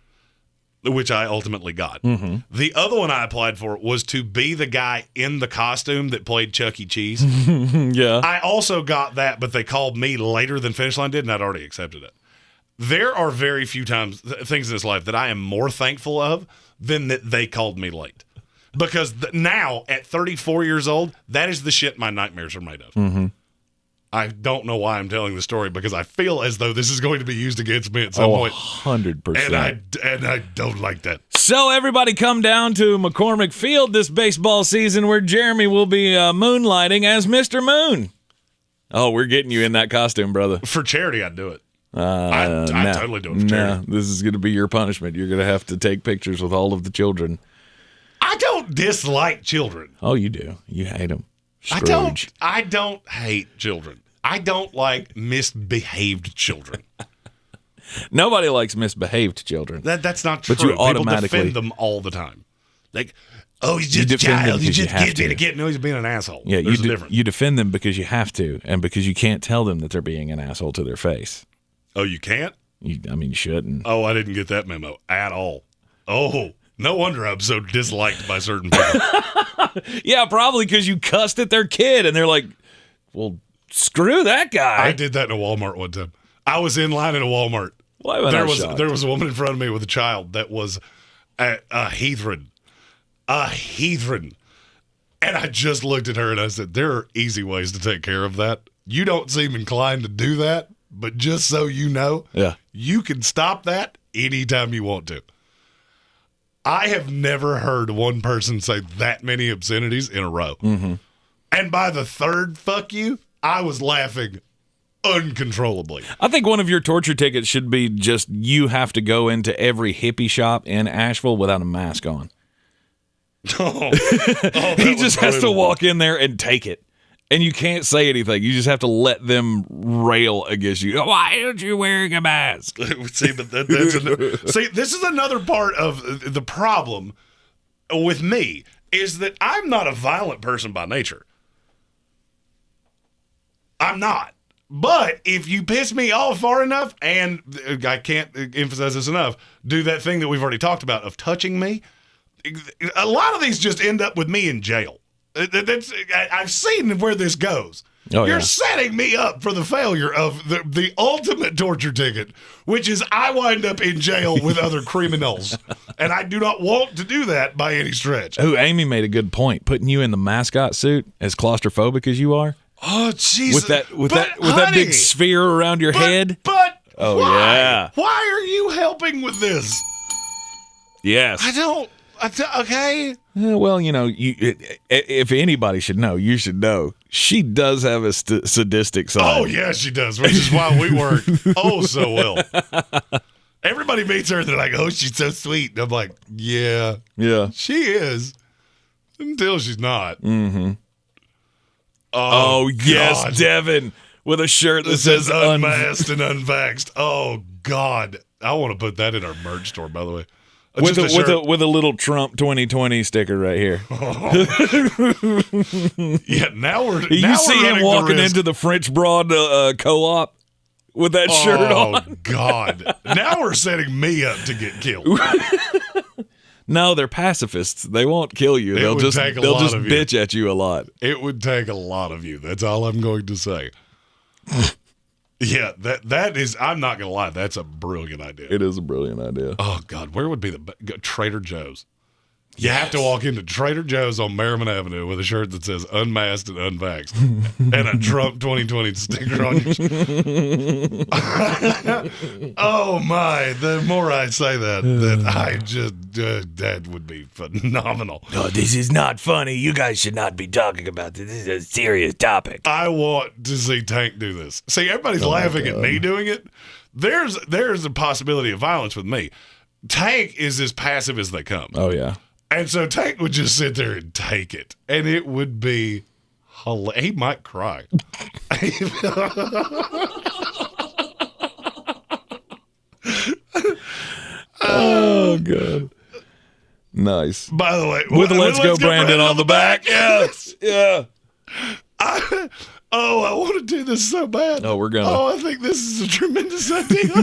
Speaker 2: which I ultimately got.
Speaker 3: Mm-hmm.
Speaker 2: The other one I applied for was to be the guy in the costume that played Chuck E. Cheese.
Speaker 3: Yeah.
Speaker 2: I also got that, but they called me later than Finish Line did, and I'd already accepted it. There are very few things in this life that I am more thankful of than that they called me late. Because now, at 34 years old, that is the shit my nightmares are made of.
Speaker 3: Mm-hmm.
Speaker 2: I don't know why I'm telling the story because I feel as though this is going to be used against me at some point.
Speaker 3: 100%.
Speaker 2: And I don't like that.
Speaker 3: So everybody come down to McCormick Field this baseball season where Jeremy will be moonlighting as Mr. Moon. Oh, we're getting you in that costume, brother.
Speaker 2: For charity, I'd do it. I'd totally do it for charity.
Speaker 3: This is going to be your punishment. You're going to have to take pictures with all of the children.
Speaker 2: I don't dislike children.
Speaker 3: Oh, you do. You hate them.
Speaker 2: Scrooge. I don't hate children. I don't like misbehaved children.
Speaker 3: Nobody likes misbehaved children.
Speaker 2: That's not true.
Speaker 3: But you automatically
Speaker 2: People defend them all the time. Like, oh, he's just a child. He's just being a kid. No, he's being an asshole.
Speaker 3: Yeah,
Speaker 2: There's a difference.
Speaker 3: You defend them because you have to, and because you can't tell them that they're being an asshole to their face.
Speaker 2: Oh, you can't?
Speaker 3: You shouldn't.
Speaker 2: Oh, I didn't get that memo at all. Oh, no wonder I'm so disliked by certain people.
Speaker 3: Yeah, probably because you cussed at their kid, and they're like, well, screw that guy.
Speaker 2: I did that in a Walmart one time. I was in line at a Walmart.
Speaker 3: Why was
Speaker 2: there was a woman in front of me with a child that was a heathen. A heathen. And I just looked at her and I said, there are easy ways to take care of that. You don't seem inclined to do that, but just so you know, you can stop that anytime you want to. I have never heard one person say that many obscenities in a row.
Speaker 3: Mm-hmm.
Speaker 2: And by the third fuck you, I was laughing uncontrollably.
Speaker 3: I think one of your torture tickets should be just you have to go into every hippie shop in Asheville without a mask on. He just has to walk in there and take it. And you can't say anything. You just have to let them rail against you. Why aren't you wearing a mask?
Speaker 2: See, but this is another part of the problem with me, is that I'm not a violent person by nature. I'm not. But if you piss me off far enough, and I can't emphasize this enough, do that thing that we've already talked about of touching me, a lot of these just end up with me in jail. I've seen where this goes.
Speaker 3: Oh,
Speaker 2: You're
Speaker 3: yeah.
Speaker 2: setting me up for the failure of the ultimate torture ticket, which is I wind up in jail with other criminals. And I do not want to do that by any stretch.
Speaker 3: Oh, Amy made a good point. Putting you in the mascot suit, as claustrophobic as you are,
Speaker 2: Oh, Jesus.
Speaker 3: with that big sphere around your head.
Speaker 2: But
Speaker 3: Oh,
Speaker 2: why?
Speaker 3: yeah.
Speaker 2: Why are you helping with this?
Speaker 3: Yes.
Speaker 2: Okay.
Speaker 3: Well, if anybody should know, you should know. She does have a sadistic side.
Speaker 2: Oh, yeah, she does, which is why we work so well. Everybody meets her, they're like, oh, she's so sweet. And I'm like, yeah, she is, until she's not.
Speaker 3: Mm-hmm. Oh, yes,
Speaker 2: God.
Speaker 3: Devin, with a shirt that
Speaker 2: This
Speaker 3: says
Speaker 2: says unmasked and unvaxxed. Oh, God. I want to put that in our merch store, by the way.
Speaker 3: with a little Trump 2020 sticker right here.
Speaker 2: Yeah, now we're
Speaker 3: You see him walking into the French Broad co-op with that shirt on.
Speaker 2: Oh, God. Now we're setting me up to get killed.
Speaker 3: No, they're pacifists. They won't kill you. They'll just bitch at you a lot.
Speaker 2: It would take a lot of you. That's all I'm going to say. Yeah, that is, I'm not going to lie, that's a brilliant idea.
Speaker 3: It is a brilliant idea.
Speaker 2: Oh, God, where would be Trader Joe's? You have to walk into Trader Joe's on Merriman Avenue with a shirt that says unmasked and unvaxxed and a Trump 2020 sticker on your Oh, my. The more I say that I just, that would be phenomenal.
Speaker 3: Oh, this is not funny. You guys should not be talking about this. This is a serious topic.
Speaker 2: I want to see Tank do this. See, everybody's laughing at me doing it. There's a possibility of violence with me. Tank is as passive as they come.
Speaker 3: Oh, yeah.
Speaker 2: And so Tank would just sit there and take it. And it would be hilarious. He might cry.
Speaker 3: Oh, God. Nice.
Speaker 2: By the way,
Speaker 3: With Let's Go Brandon on the back.
Speaker 2: Yes.
Speaker 3: Yeah.
Speaker 2: I want to do this so bad.
Speaker 3: Oh, we're gonna.
Speaker 2: Oh, I think this is a tremendous idea.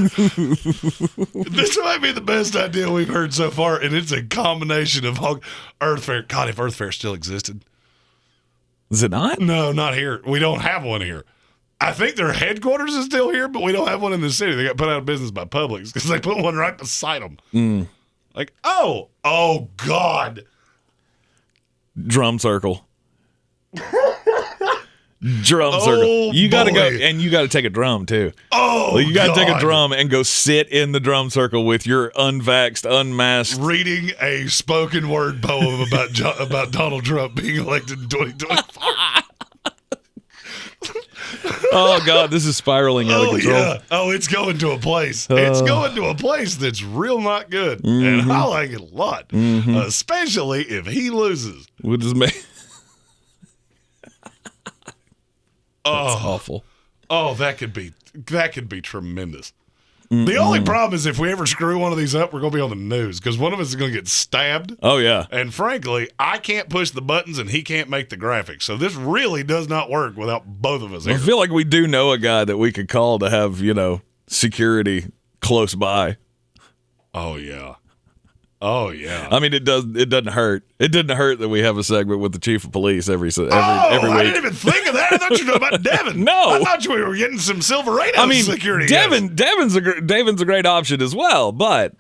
Speaker 2: This might be the best idea we've heard so far, and it's a combination of Earth Fair. God, if Earth Fair still existed.
Speaker 3: Is it not?
Speaker 2: No, not here. We don't have one here. I think their headquarters is still here, but we don't have one in the city. They got put out of business by Publix because they put one right beside them. Like, oh, God.
Speaker 3: Drum circle. Drum circle. You got to go, and you got to take a drum too.
Speaker 2: Oh,
Speaker 3: well, you got to take a
Speaker 2: God.
Speaker 3: drum and go sit in the drum circle with your unvaxxed, unmasked.
Speaker 2: Reading a spoken word poem about Donald Trump being elected in 2025.
Speaker 3: Oh, God, this is spiraling out of control.
Speaker 2: Yeah. Oh, it's going to a place. It's going to a place that's real not good. And I like it a lot. Especially if he loses.
Speaker 3: We'll just make.
Speaker 2: That's
Speaker 3: awful.
Speaker 2: Oh, that could be tremendous. The only problem is if we ever screw one of these up, we're going to be on the news because one of us is going to get stabbed.
Speaker 3: Oh, yeah.
Speaker 2: And frankly, I can't push the buttons and he can't make the graphics. So this really does not work without both of us here.
Speaker 3: I feel like we do know a guy that we could call to have, security close by.
Speaker 2: Oh, yeah. Oh, yeah.
Speaker 3: I mean, it doesn't hurt. It doesn't hurt that we have a segment with the chief of police every week.
Speaker 2: I didn't even think of that. I thought you were talking about Devin.
Speaker 3: No.
Speaker 2: I thought we were getting some Silverado security.
Speaker 3: Devin's a great option as well, but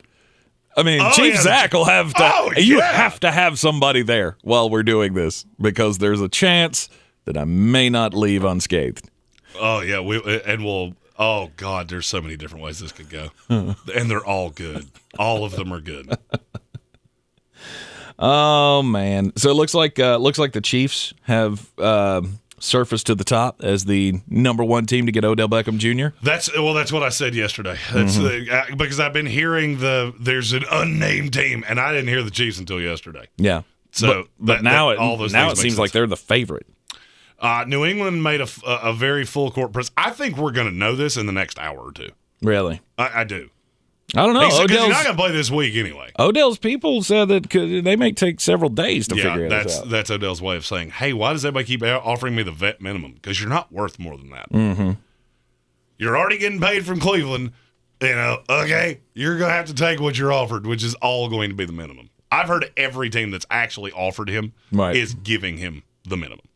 Speaker 3: I mean, Chief Zach will have to. You have to have somebody there while we're doing this because there's a chance that I may not leave unscathed.
Speaker 2: Oh yeah, we'll. Oh God, there's so many different ways this could go, and they're all good. All of them are good.
Speaker 3: Oh man! So it looks like the Chiefs have surface to the top as the number one team to get Odell Beckham Jr.?
Speaker 2: That's what I said yesterday. That's because I've been hearing there's an unnamed team, and I didn't hear the Chiefs until yesterday.
Speaker 3: Yeah.
Speaker 2: So,
Speaker 3: but now it seems like they're the favorite.
Speaker 2: New England made a very full court press. I think we're going to know this in the next hour or two.
Speaker 3: Really?
Speaker 2: I do.
Speaker 3: I don't know.
Speaker 2: Because he's not going to play this week anyway.
Speaker 3: Odell's people said that they may take several days to figure this out.
Speaker 2: That's Odell's way of saying, hey, why does everybody keep offering me the vet minimum? Because you're not worth more than that.
Speaker 3: Mm-hmm.
Speaker 2: You're already getting paid from Cleveland. Okay, you're going to have to take what you're offered, which is all going to be the minimum. I've heard every team that's actually offered him is giving him the minimum.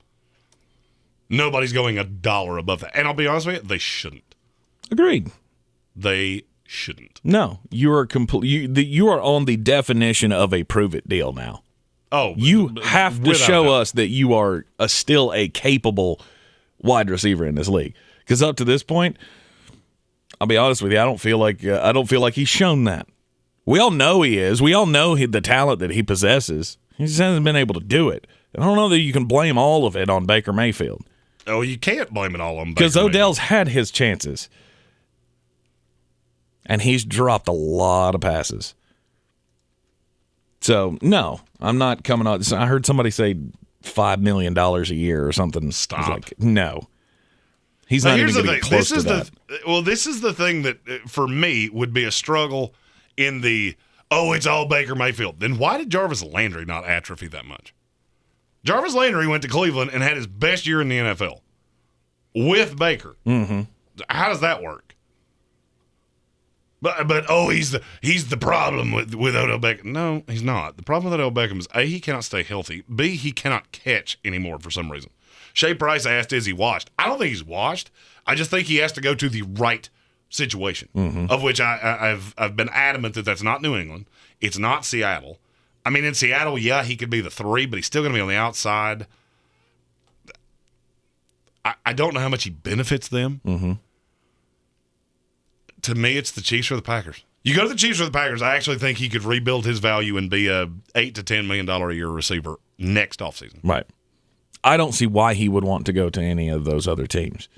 Speaker 2: Nobody's going $1 above that. And I'll be honest with you, they shouldn't.
Speaker 3: Agreed.
Speaker 2: They shouldn't.
Speaker 3: No, you are you are on the definition of a prove it deal now.
Speaker 2: Oh,
Speaker 3: you have to show us that you are still a capable wide receiver in this league. Because up to this point, I'll be honest with you, I don't feel like he's shown that. We all know he is. We all know the talent that he possesses. He just hasn't been able to do it. I don't know that you can blame all of it on Baker Mayfield.
Speaker 2: Oh, you can't blame it all on Baker
Speaker 3: because Odell's had his chances. And he's dropped a lot of passes. So, no, I'm not coming on. I heard somebody say $5 million a year or something.
Speaker 2: Stop.
Speaker 3: Like, no. He's not even going to be close to that.
Speaker 2: This is the thing that, for me, would be a struggle in it's all Baker Mayfield. Then why did Jarvis Landry not atrophy that much? Jarvis Landry went to Cleveland and had his best year in the NFL with Baker.
Speaker 3: Mm-hmm.
Speaker 2: How does that work? But he's the problem with Odell Beckham. No, he's not. The problem with Odell Beckham is A, he cannot stay healthy. B, he cannot catch anymore for some reason. Shea Price asked, is he washed? I don't think he's washed. I just think he has to go to the right situation, of which I've been adamant that that's not New England. It's not Seattle. I mean, in Seattle, yeah, he could be the 3, but he's still going to be on the outside. I don't know how much he benefits them.
Speaker 3: Mm-hmm.
Speaker 2: To me, it's the Chiefs or the Packers. You go to the Chiefs or the Packers, I actually think he could rebuild his value and be a $8 to $10 million a year receiver next offseason.
Speaker 3: Right. I don't see why he would want to go to any of those other teams.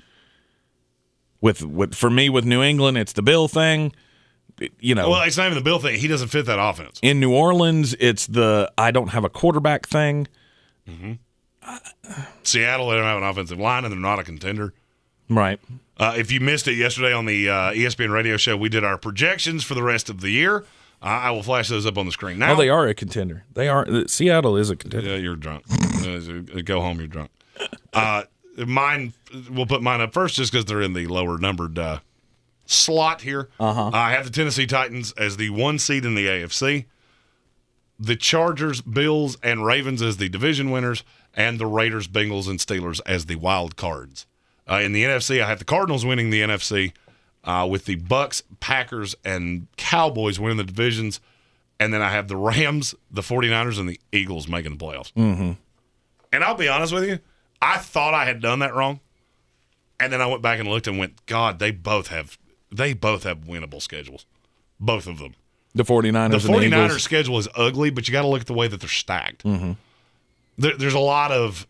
Speaker 3: For me, with New England, it's the Bill thing.
Speaker 2: Well, it's not even the Bill thing. He doesn't fit that offense.
Speaker 3: In New Orleans, it's the I don't have a quarterback thing.
Speaker 2: Mm-hmm. Seattle, they don't have an offensive line, and they're not a contender.
Speaker 3: Right.
Speaker 2: If you missed it yesterday on the ESPN Radio show, we did our projections for the rest of the year. I will flash those up on the screen now.
Speaker 3: Well, they are a contender. Seattle is a contender.
Speaker 2: Yeah, you're drunk. Go home, you're drunk. We'll put mine up first just because they're in the lower numbered slot here. I have the Tennessee Titans as the 1 seed in the AFC. The Chargers, Bills, and Ravens as the division winners, and the Raiders, Bengals, and Steelers as the wild cards. In the NFC, I have the Cardinals winning the NFC, with the Bucks, Packers, and Cowboys winning the divisions, and then I have the Rams, the 49ers, and the Eagles making the playoffs.
Speaker 3: Mm-hmm.
Speaker 2: And I'll be honest with you, I thought I had done that wrong, and then I went back and looked and went, God, they both have winnable schedules, both of them.
Speaker 3: The 49ers
Speaker 2: the 49ers
Speaker 3: and the Eagles.
Speaker 2: schedule is ugly, but you got to look at the way that they're stacked.
Speaker 3: Mm-hmm.
Speaker 2: There's a lot of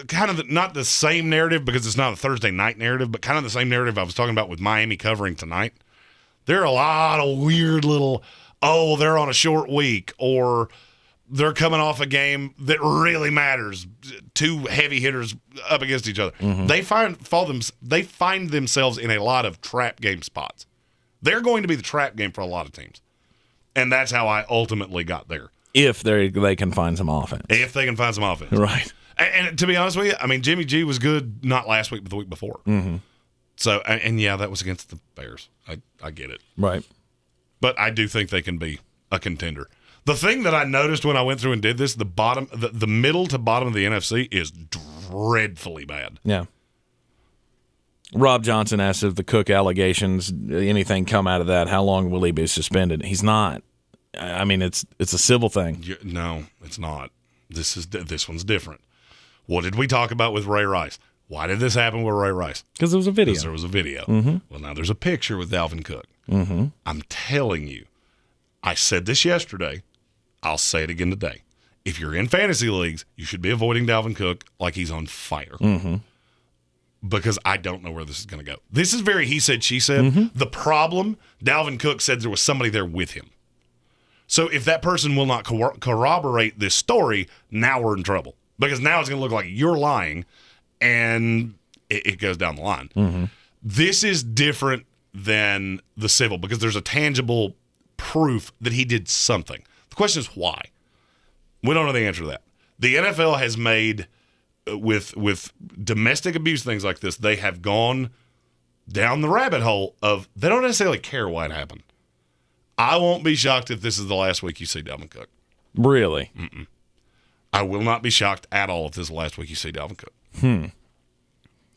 Speaker 2: kind of not the same narrative because it's not a Thursday night narrative, but kind of the same narrative I was talking about with Miami covering tonight. There are a lot of weird little, they're on a short week, or they're coming off a game that really matters. 2 heavy hitters up against each other.
Speaker 3: Mm-hmm.
Speaker 2: They find themselves in a lot of trap game spots. They're going to be the trap game for a lot of teams. And that's how I ultimately got there.
Speaker 3: If they can find some offense.
Speaker 2: If they can find some offense.
Speaker 3: Right.
Speaker 2: And to be honest with you, I mean, Jimmy G was good not last week, but the week before.
Speaker 3: Mm-hmm.
Speaker 2: So, and yeah, that was against the Bears. I get it.
Speaker 3: Right.
Speaker 2: But I do think they can be a contender. The thing that I noticed when I went through and did this, the middle to bottom of the NFC is dreadfully bad.
Speaker 3: Yeah. Rob Johnson asked if the Cook allegations, anything come out of that, how long will he be suspended? He's not. I mean, it's a civil thing.
Speaker 2: No, it's not. This one's different. What did we talk about with Ray Rice? Why did this happen with Ray Rice?
Speaker 3: Because there was a video.
Speaker 2: Because there was a video.
Speaker 3: Mm-hmm.
Speaker 2: Well, now there's a picture with Dalvin Cook.
Speaker 3: Mm-hmm.
Speaker 2: I'm telling you, I said this yesterday. I'll say it again today. if you're in fantasy leagues, you should be avoiding Dalvin Cook like he's on fire.
Speaker 3: Mm-hmm.
Speaker 2: Because I don't know where this is going to go. This is very he said, she said.
Speaker 3: Mm-hmm.
Speaker 2: The problem, Dalvin Cook said there was somebody there with him. So if that person will not corroborate this story, now we're in trouble. Because now it's going to look like you're lying, and it goes down the line.
Speaker 3: Mm-hmm.
Speaker 2: This is different than the civil because there's a tangible proof that he did something. The question is why. We don't know the answer to that. The NFL has made, with domestic abuse, things like this, they have gone down the rabbit hole of they don't necessarily care what happened. I won't be shocked if this is the last week you see Dalvin Cook.
Speaker 3: Really?
Speaker 2: Mm-mm. I will not be shocked at all if this is the last week you see Dalvin Cook. And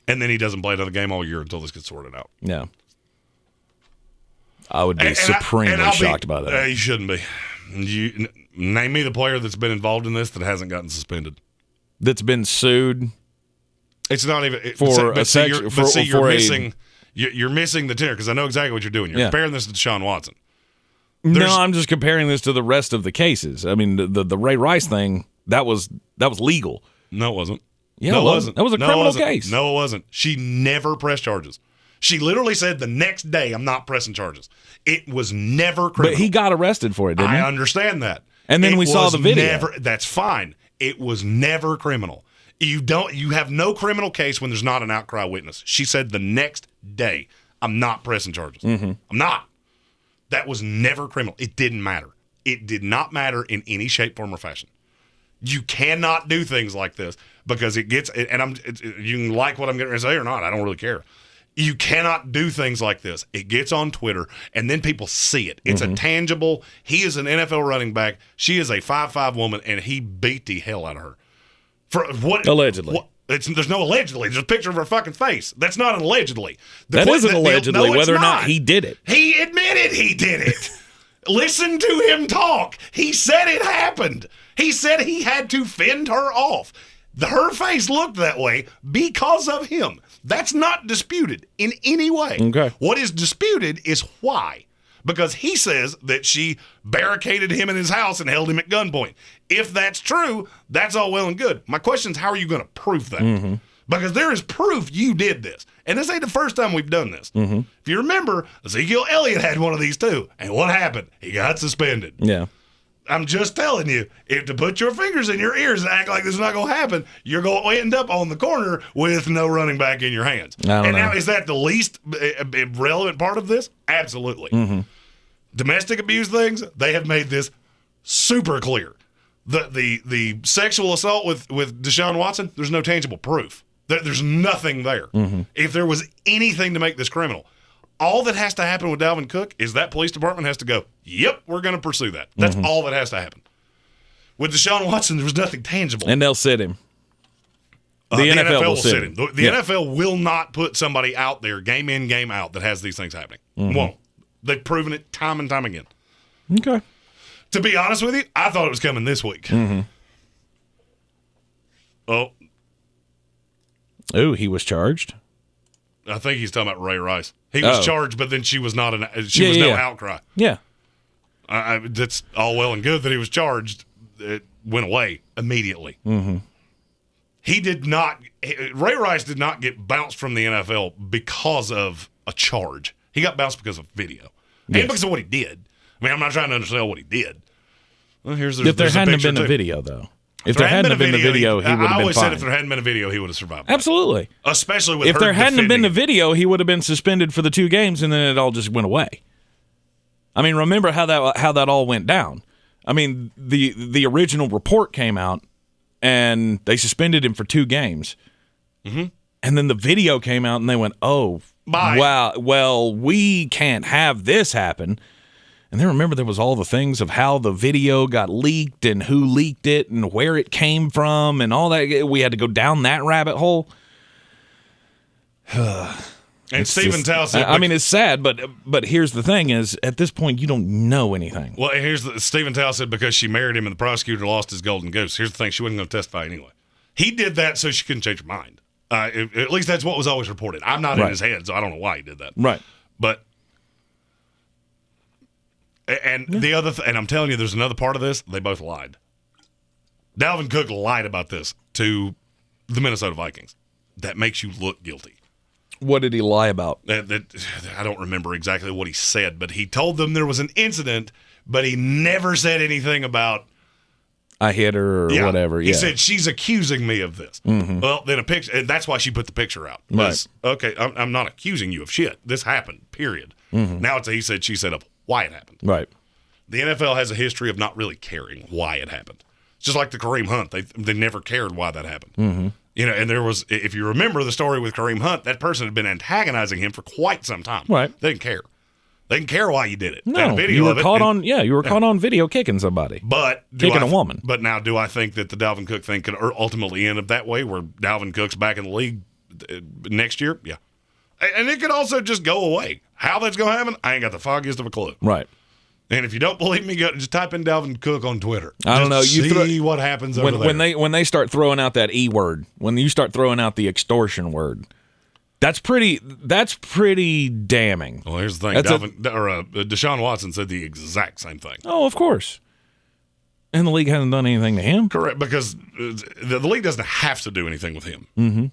Speaker 2: then he doesn't play another game all year until this gets sorted out.
Speaker 3: Yeah. I would be supremely shocked by that.
Speaker 2: You shouldn't be. Name me the player that's been involved in this that hasn't gotten suspended.
Speaker 3: That's been sued.
Speaker 2: It's not even you're missing the tenor because I know exactly what you're doing. You're comparing this to Deshaun Watson.
Speaker 3: No, I'm just comparing this to the rest of the cases. I mean, the Ray Rice thing that was legal.
Speaker 2: No, it wasn't.
Speaker 3: Yeah, no, it wasn't. That was a criminal case.
Speaker 2: No, it wasn't. She never pressed charges. She literally said the next day, "I'm not pressing charges." It was never criminal.
Speaker 3: But he got arrested for it, didn't he?
Speaker 2: I understand that.
Speaker 3: And then we saw the video.
Speaker 2: That's fine. It was never criminal. You have no criminal case when there's not an outcry witness. She said the next day, "I'm not pressing charges. I'm not." That was never criminal. It didn't matter. It did not matter in any shape, form, or fashion. You cannot do things like this because it gets, and you can like what I'm going to say or not. I don't really care. You cannot do things like this. It gets on Twitter, and then people see it. It's a tangible. He is an NFL running back. She is a 5'5" woman, and he beat the hell out of her. For what?
Speaker 3: Allegedly.
Speaker 2: There's no allegedly. There's a picture of her fucking face. That's not an allegedly.
Speaker 3: That isn't allegedly, whether or not he did it.
Speaker 2: He admitted he did it. Listen to him talk. He said it happened. He said he had to fend her off. Her face looked that way because of him. That's not disputed in any way.
Speaker 3: Okay.
Speaker 2: What is disputed is why. Because he says that she barricaded him in his house and held him at gunpoint. If that's true, that's all well and good. My question is, how are you going to prove that? Because there is proof you did this. And this ain't the first time we've done this. If you remember, Ezekiel Elliott had one of these too. And what happened? He got suspended.
Speaker 3: Yeah.
Speaker 2: I'm just telling you, if to put your fingers in your ears and act like this is not going to happen, you're going to end up on the corner with no running back in your hands. Now, is that the least relevant part of this? Absolutely. Domestic abuse things, they have made this super clear. The sexual assault with Deshaun Watson, there's no tangible proof. There's nothing there. If there was anything to make this criminal, all that has to happen with Dalvin Cook is that police department has to go, yep, we're going to pursue that. That's all that has to happen. With Deshaun Watson, there was nothing tangible.
Speaker 3: And they'll sit him. The NFL will sit him.
Speaker 2: The NFL will not put somebody out there, game in, game out, that has these things happening. Won't. They've proven it time and time again.
Speaker 3: Okay.
Speaker 2: To be honest with you, I thought it was coming this week. Oh.
Speaker 3: Ooh, he was charged?
Speaker 2: I think he's talking about Ray Rice. He was charged, but then she was not no outcry.
Speaker 3: Yeah.
Speaker 2: That's all well and good that he was charged. It went away immediately. He did not. Ray Rice did not get bounced from the NFL because of a charge. He got bounced because of video and because of what he did. I mean, I'm not trying to understand what he did. Well,
Speaker 3: if there hadn't been a video, though. If there hadn't been a video, he would have been fine. I always said
Speaker 2: if there hadn't been a video, he would have survived.
Speaker 3: Absolutely.
Speaker 2: Especially with
Speaker 3: if there hadn't been a video, he would have been suspended for the 2 games, and then it all just went away. I mean, remember how that all went down. I mean, the original report came out, and they suspended him for 2 games. And then the video came out, and they went, oh,
Speaker 2: bye.
Speaker 3: Wow, well, we can't have this happen. And then remember there was all the things of how the video got leaked and who leaked it and where it came from and all that. We had to go down that rabbit hole.
Speaker 2: And Stephen Towle said,
Speaker 3: I mean, it's sad, but here's the thing is, at this point, you don't know anything.
Speaker 2: Well, Stephen Towle said because she married him and the prosecutor lost his golden goose. Here's the thing, she wasn't going to testify anyway. He did that so she couldn't change her mind. At least that's what was always reported. I'm not in his head, so I don't know why he did that.
Speaker 3: Right.
Speaker 2: But the other and I'm telling you, there's another part of this. They both lied. Dalvin Cook lied about this to the Minnesota Vikings. That makes you look guilty.
Speaker 3: What did he lie about?
Speaker 2: I don't remember exactly what he said, but he told them there was an incident, but he never said anything about
Speaker 3: I hit her or whatever.
Speaker 2: He said, she's accusing me of this. Mm-hmm. Well, then a picture, and that's why she put the picture out.
Speaker 3: Right.
Speaker 2: Okay, I'm not accusing you of shit. This happened, period. Mm-hmm. Now it's a he said, she said of why it happened.
Speaker 3: Right.
Speaker 2: The NFL has a history of not really caring why it happened. It's just like the Kareem Hunt. They never cared why that happened. Mm-hmm. And there was, if you remember the story with Kareem Hunt, that person had been antagonizing him for quite some time.
Speaker 3: Right.
Speaker 2: They didn't care. They didn't care why you did it.
Speaker 3: No, you were caught on. Yeah, you were caught on video kicking somebody.
Speaker 2: But
Speaker 3: kicking a woman.
Speaker 2: But now, do I think that the Dalvin Cook thing could ultimately end up that way, where Dalvin Cook's back in the league next year? Yeah, and it could also just go away. How that's going to happen, I ain't got the foggiest of a clue.
Speaker 3: Right.
Speaker 2: And if you don't believe me, just type in Dalvin Cook on Twitter.
Speaker 3: I don't know. You
Speaker 2: see what happens over there.
Speaker 3: When they start throwing out that E word, when you start throwing out the extortion word. That's pretty damning.
Speaker 2: Well, here's the thing. Deshaun Watson said the exact same thing.
Speaker 3: Oh, of course. And the league hasn't done anything to him.
Speaker 2: Correct, because the league doesn't have to do anything with him. Mm-hmm.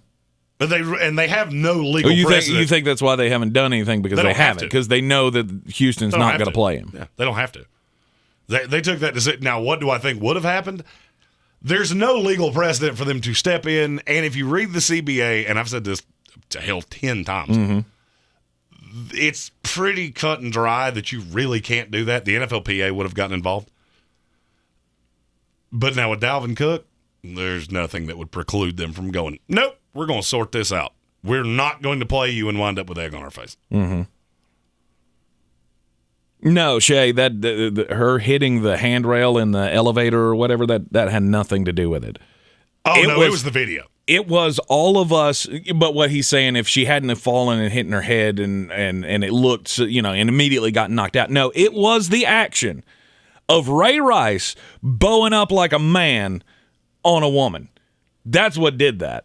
Speaker 2: But they have no legal precedent.
Speaker 3: You think that's why they haven't done anything? Because they haven't. Because they know that Houston's not going to play him.
Speaker 2: Yeah, they don't have to. They took that decision. Now, what do I think would have happened? There's no legal precedent for them to step in. And if you read the CBA, and I've said this to hell 10 times. Mm-hmm. It's pretty cut and dry that you really can't do that. The NFLPA would have gotten involved. But now with Dalvin Cook, there's nothing that would preclude them from going, nope, we're going to sort this out. We're not going to play you and wind up with egg on our face.
Speaker 3: Mm-hmm. No, Shay, that her hitting the handrail in the elevator or whatever, that had nothing to do with it.
Speaker 2: Oh, it was the video.
Speaker 3: It was all of us, but what he's saying, if she hadn't have fallen and hitting her head and it looked, and immediately got knocked out. No, it was the action of Ray Rice bowing up like a man on a woman. That's what did that.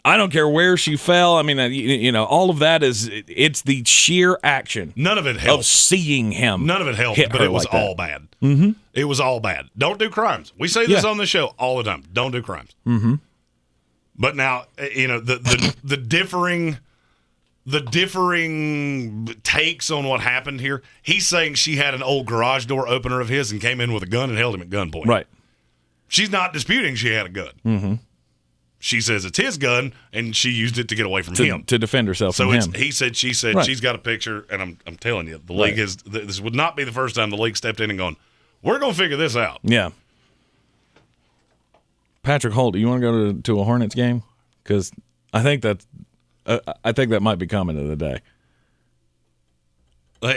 Speaker 3: I don't care where she fell. I mean, all of that it's the sheer action.
Speaker 2: None of it helped.
Speaker 3: Of seeing him.
Speaker 2: None of it helped, but it was all bad. Mm-hmm. It was all bad. Don't do crimes. We say this on the show all the time. Don't do crimes. Mm-hmm. But now, the differing takes on what happened here. He's saying she had an old garage door opener of his and came in with a gun and held him at gunpoint.
Speaker 3: Right.
Speaker 2: She's not disputing she had a gun. Mm-hmm. She says it's his gun, and she used it to get away from him.
Speaker 3: To defend herself from him.
Speaker 2: He said, she said,
Speaker 3: right.
Speaker 2: She's got a picture, and I'm telling you, the league this would not be the first time the league stepped in and gone, we're going to figure this out.
Speaker 3: Yeah. Patrick Holt, do you want to go to a Hornets game? Because I think that might be coming to the day.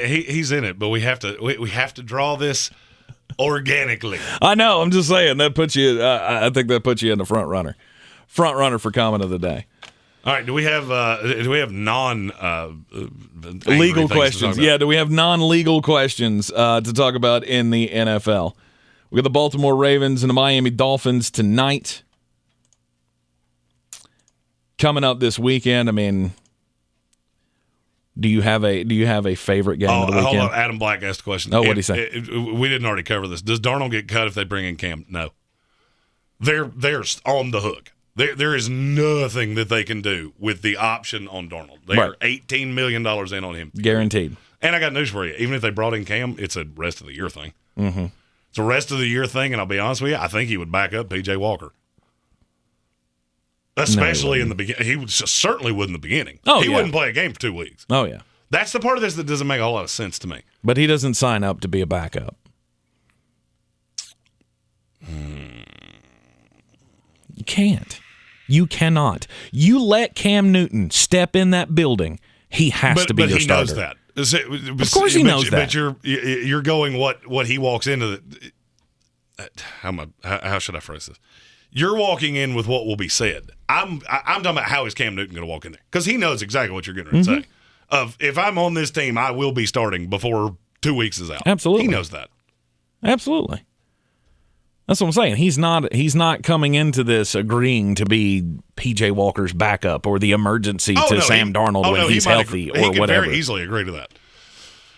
Speaker 2: He's in it, but we have to draw this organically.
Speaker 3: I know. I'm just saying that puts you. I think that puts you in the front runner for comment of the day.
Speaker 2: All right. Do we have non
Speaker 3: legal questions? Yeah. Do we have non-legal questions to talk about in the NFL? We got the Baltimore Ravens and the Miami Dolphins tonight. Coming up this weekend. I mean, do you have a favorite game of the weekend?
Speaker 2: Hold on. Adam Black asked a question.
Speaker 3: Oh, what did he say?
Speaker 2: We didn't already cover this. Does Darnold get cut if they bring in Cam? No. They're on the hook. There is nothing that they can do with the option on Darnold. They are $18 million in on him.
Speaker 3: Guaranteed.
Speaker 2: And I got news for you. Even if they brought in Cam, it's a rest of the year thing.
Speaker 3: Mm-hmm.
Speaker 2: It's a rest of the year thing, and I'll be honest with you, I think he would back up P.J. Walker. Especially in the beginning. He certainly would in the beginning.
Speaker 3: Oh,
Speaker 2: he wouldn't play a game for 2 weeks.
Speaker 3: Oh, yeah.
Speaker 2: That's the part of this that doesn't make a whole lot of sense to me.
Speaker 3: But he doesn't sign up to be a backup. You can't. You cannot. You let Cam Newton step in that building, he has to be your starter.
Speaker 2: But he knows that.
Speaker 3: Of course he knows that.
Speaker 2: But you're going what he walks into. How should I phrase this? You're walking in with what will be said. I'm talking about how is Cam Newton going to walk in there? Because he knows exactly what you're going to say. If I'm on this team, I will be starting before 2 weeks is out.
Speaker 3: Absolutely.
Speaker 2: He knows that.
Speaker 3: Absolutely. That's what I'm saying. He's not coming into this agreeing to be P.J. Walker's backup or the emergency to Sam Darnold when he's healthy or
Speaker 2: he can
Speaker 3: whatever.
Speaker 2: very easily agree to that.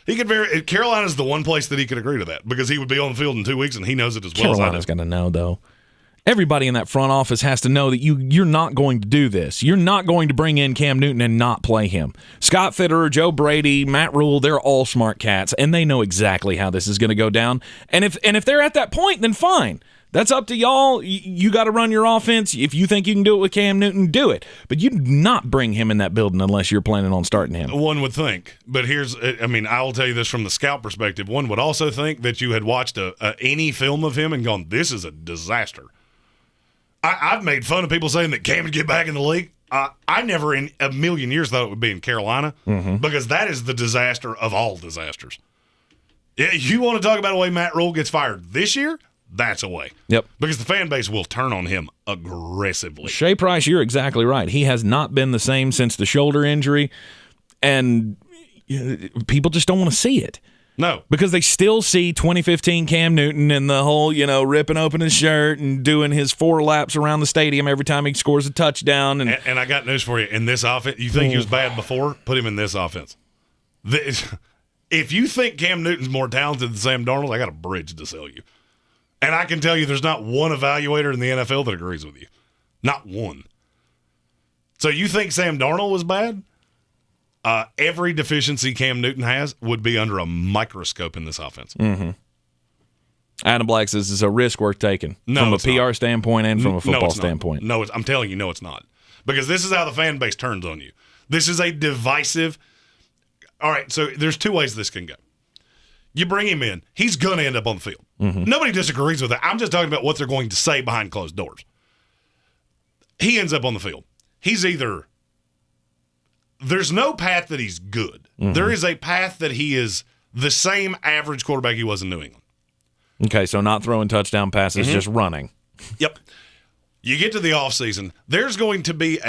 Speaker 2: Carolina's the one place that he could agree to that because he would be on the field in 2 weeks and he knows it as well
Speaker 3: Carolina's
Speaker 2: as I do.
Speaker 3: going to know, though. Everybody in that front office has to know that you're not going to do this. You're not going to bring in Cam Newton and not play him. Scott Fitterer, Joe Brady, Matt Rule, they're all smart cats, and they know exactly how this is going to go down. And if they're at that point, then fine. That's up to y'all. You got to run your offense. If you think you can do it with Cam Newton, do it. But you do not bring him in that building unless you're planning on starting him.
Speaker 2: One would think. But I will tell you this from the scout perspective. One would also think that you had watched any film of him and gone, this is a disaster. I've made fun of people saying that Cam would get back in the league. I never in a million years thought it would be in Carolina because that is the disaster of all disasters. You want to talk about a way Matt Rule gets fired this year? That's a way.
Speaker 3: Yep.
Speaker 2: Because the fan base will turn on him aggressively.
Speaker 3: Shea Price, you're exactly right. He has not been the same since the shoulder injury, and people just don't want to see it.
Speaker 2: No.
Speaker 3: Because they still see 2015 Cam Newton and the whole, ripping open his shirt and doing his 4 laps around the stadium every time he scores a touchdown.
Speaker 2: And I got news for you. In this offense, you think he was bad before? Put him in this offense. If you think Cam Newton's more talented than Sam Darnold, I got a bridge to sell you. And I can tell you there's not one evaluator in the NFL that agrees with you. Not one. So you think Sam Darnold was bad? Every deficiency Cam Newton has would be under a microscope in this offense.
Speaker 3: Mm-hmm. Adam Black says it's a risk worth taking from a PR standpoint and from a football standpoint.
Speaker 2: No, I'm telling you, no, it's not. Because this is how the fan base turns on you. This is a divisive. All right, so there's 2 ways this can go. You bring him in, he's going to end up on the field. Mm-hmm. Nobody disagrees with that. I'm just talking about what they're going to say behind closed doors. He ends up on the field. He's either. There's no path that he's good. Mm-hmm. There is a path that he is the same average quarterback he was in New England.
Speaker 3: Okay, so not throwing touchdown passes, just running.
Speaker 2: Yep. You get to the offseason, there's going to be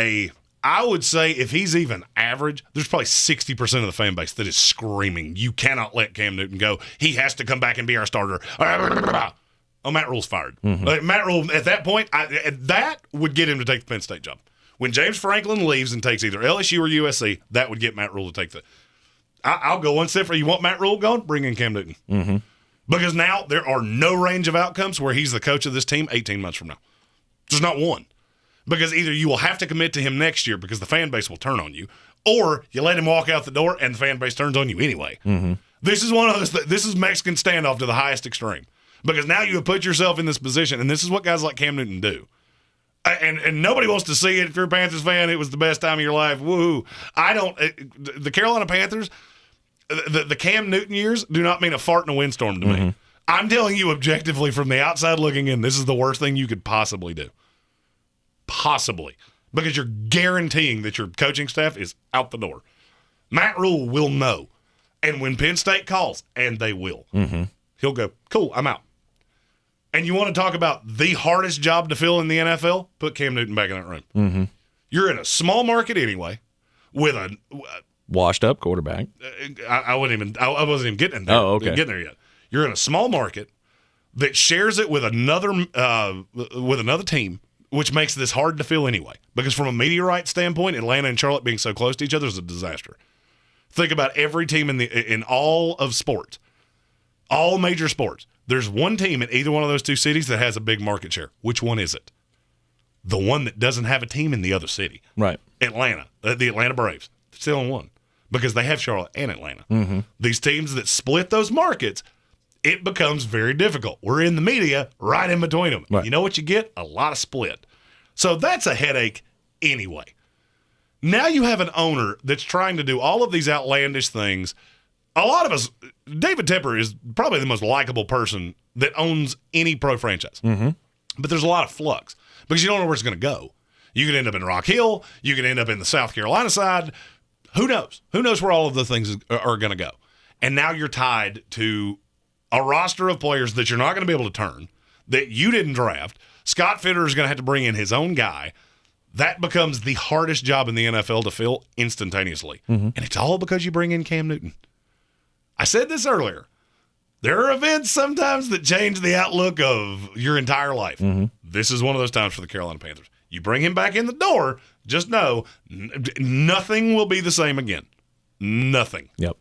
Speaker 2: I would say if he's even average, there's probably 60% of the fan base that is screaming, you cannot let Cam Newton go. He has to come back and be our starter. Oh, Matt Rule's fired. Mm-hmm. Matt Rule, at that point, that would get him to take the Penn State job. When James Franklin leaves and takes either LSU or USC, that would get Matt Rule to take the. I'll go one step further. You want Matt Rule gone? Bring in Cam Newton. Mm-hmm. Because now there are no range of outcomes where he's the coach of this team 18 months from now. There's not one. Because either you will have to commit to him next year because the fan base will turn on you, or you let him walk out the door and the fan base turns on you anyway. Mm-hmm. This is one of those. This is Mexican standoff to the highest extreme. Because now you have put yourself in this position, and this is what guys like Cam Newton do. And nobody wants to see it. If you're a Panthers fan, it was the best time of your life. Woo! The Carolina Panthers, the Cam Newton years do not mean a fart in a windstorm to me. I'm telling you objectively from the outside looking in, this is the worst thing you could possibly do. Possibly. Because you're guaranteeing that your coaching staff is out the door. Matt Rule will know. And when Penn State calls, and they will, he'll go, cool, I'm out. And you want to talk about the hardest job to fill in the NFL? Put Cam Newton back in that room. Mm-hmm. You're in a small market anyway with a
Speaker 3: washed-up quarterback.
Speaker 2: I wasn't even getting there.
Speaker 3: Oh, okay.
Speaker 2: Getting there yet. You're in a small market that shares it with another team, which makes this hard to fill anyway. Because from a media rights standpoint, Atlanta and Charlotte being so close to each other is a disaster. Think about every team in all of sports, all major sports. There's one team in either one of those 2 cities that has a big market share. Which one is it? The one that doesn't have a team in the other city.
Speaker 3: Right.
Speaker 2: Atlanta, the Atlanta Braves. They're still in one because they have Charlotte and Atlanta. Mm-hmm. These teams that split those markets, it becomes very difficult. We're in the media right in between them. Right. You know what you get? A lot of split. So that's a headache anyway. Now you have an owner that's trying to do all of these outlandish things. A lot of us, David Tepper is probably the most likable person that owns any pro franchise. Mm-hmm. But there's a lot of flux because you don't know where it's going to go. You could end up in Rock Hill. You could end up in the South Carolina side. Who knows? Who knows where all of the things are going to go? And now you're tied to a roster of players that you're not going to be able to turn, that you didn't draft. Scott Fitterer is going to have to bring in his own guy. That becomes the hardest job in the NFL to fill instantaneously. Mm-hmm. And it's all because you bring in Cam Newton. I said this earlier. There are events sometimes that change the outlook of your entire life. Mm-hmm. This is one of those times for the Carolina Panthers. You bring him back in the door, just know nothing will be the same again. Nothing.
Speaker 3: Yep.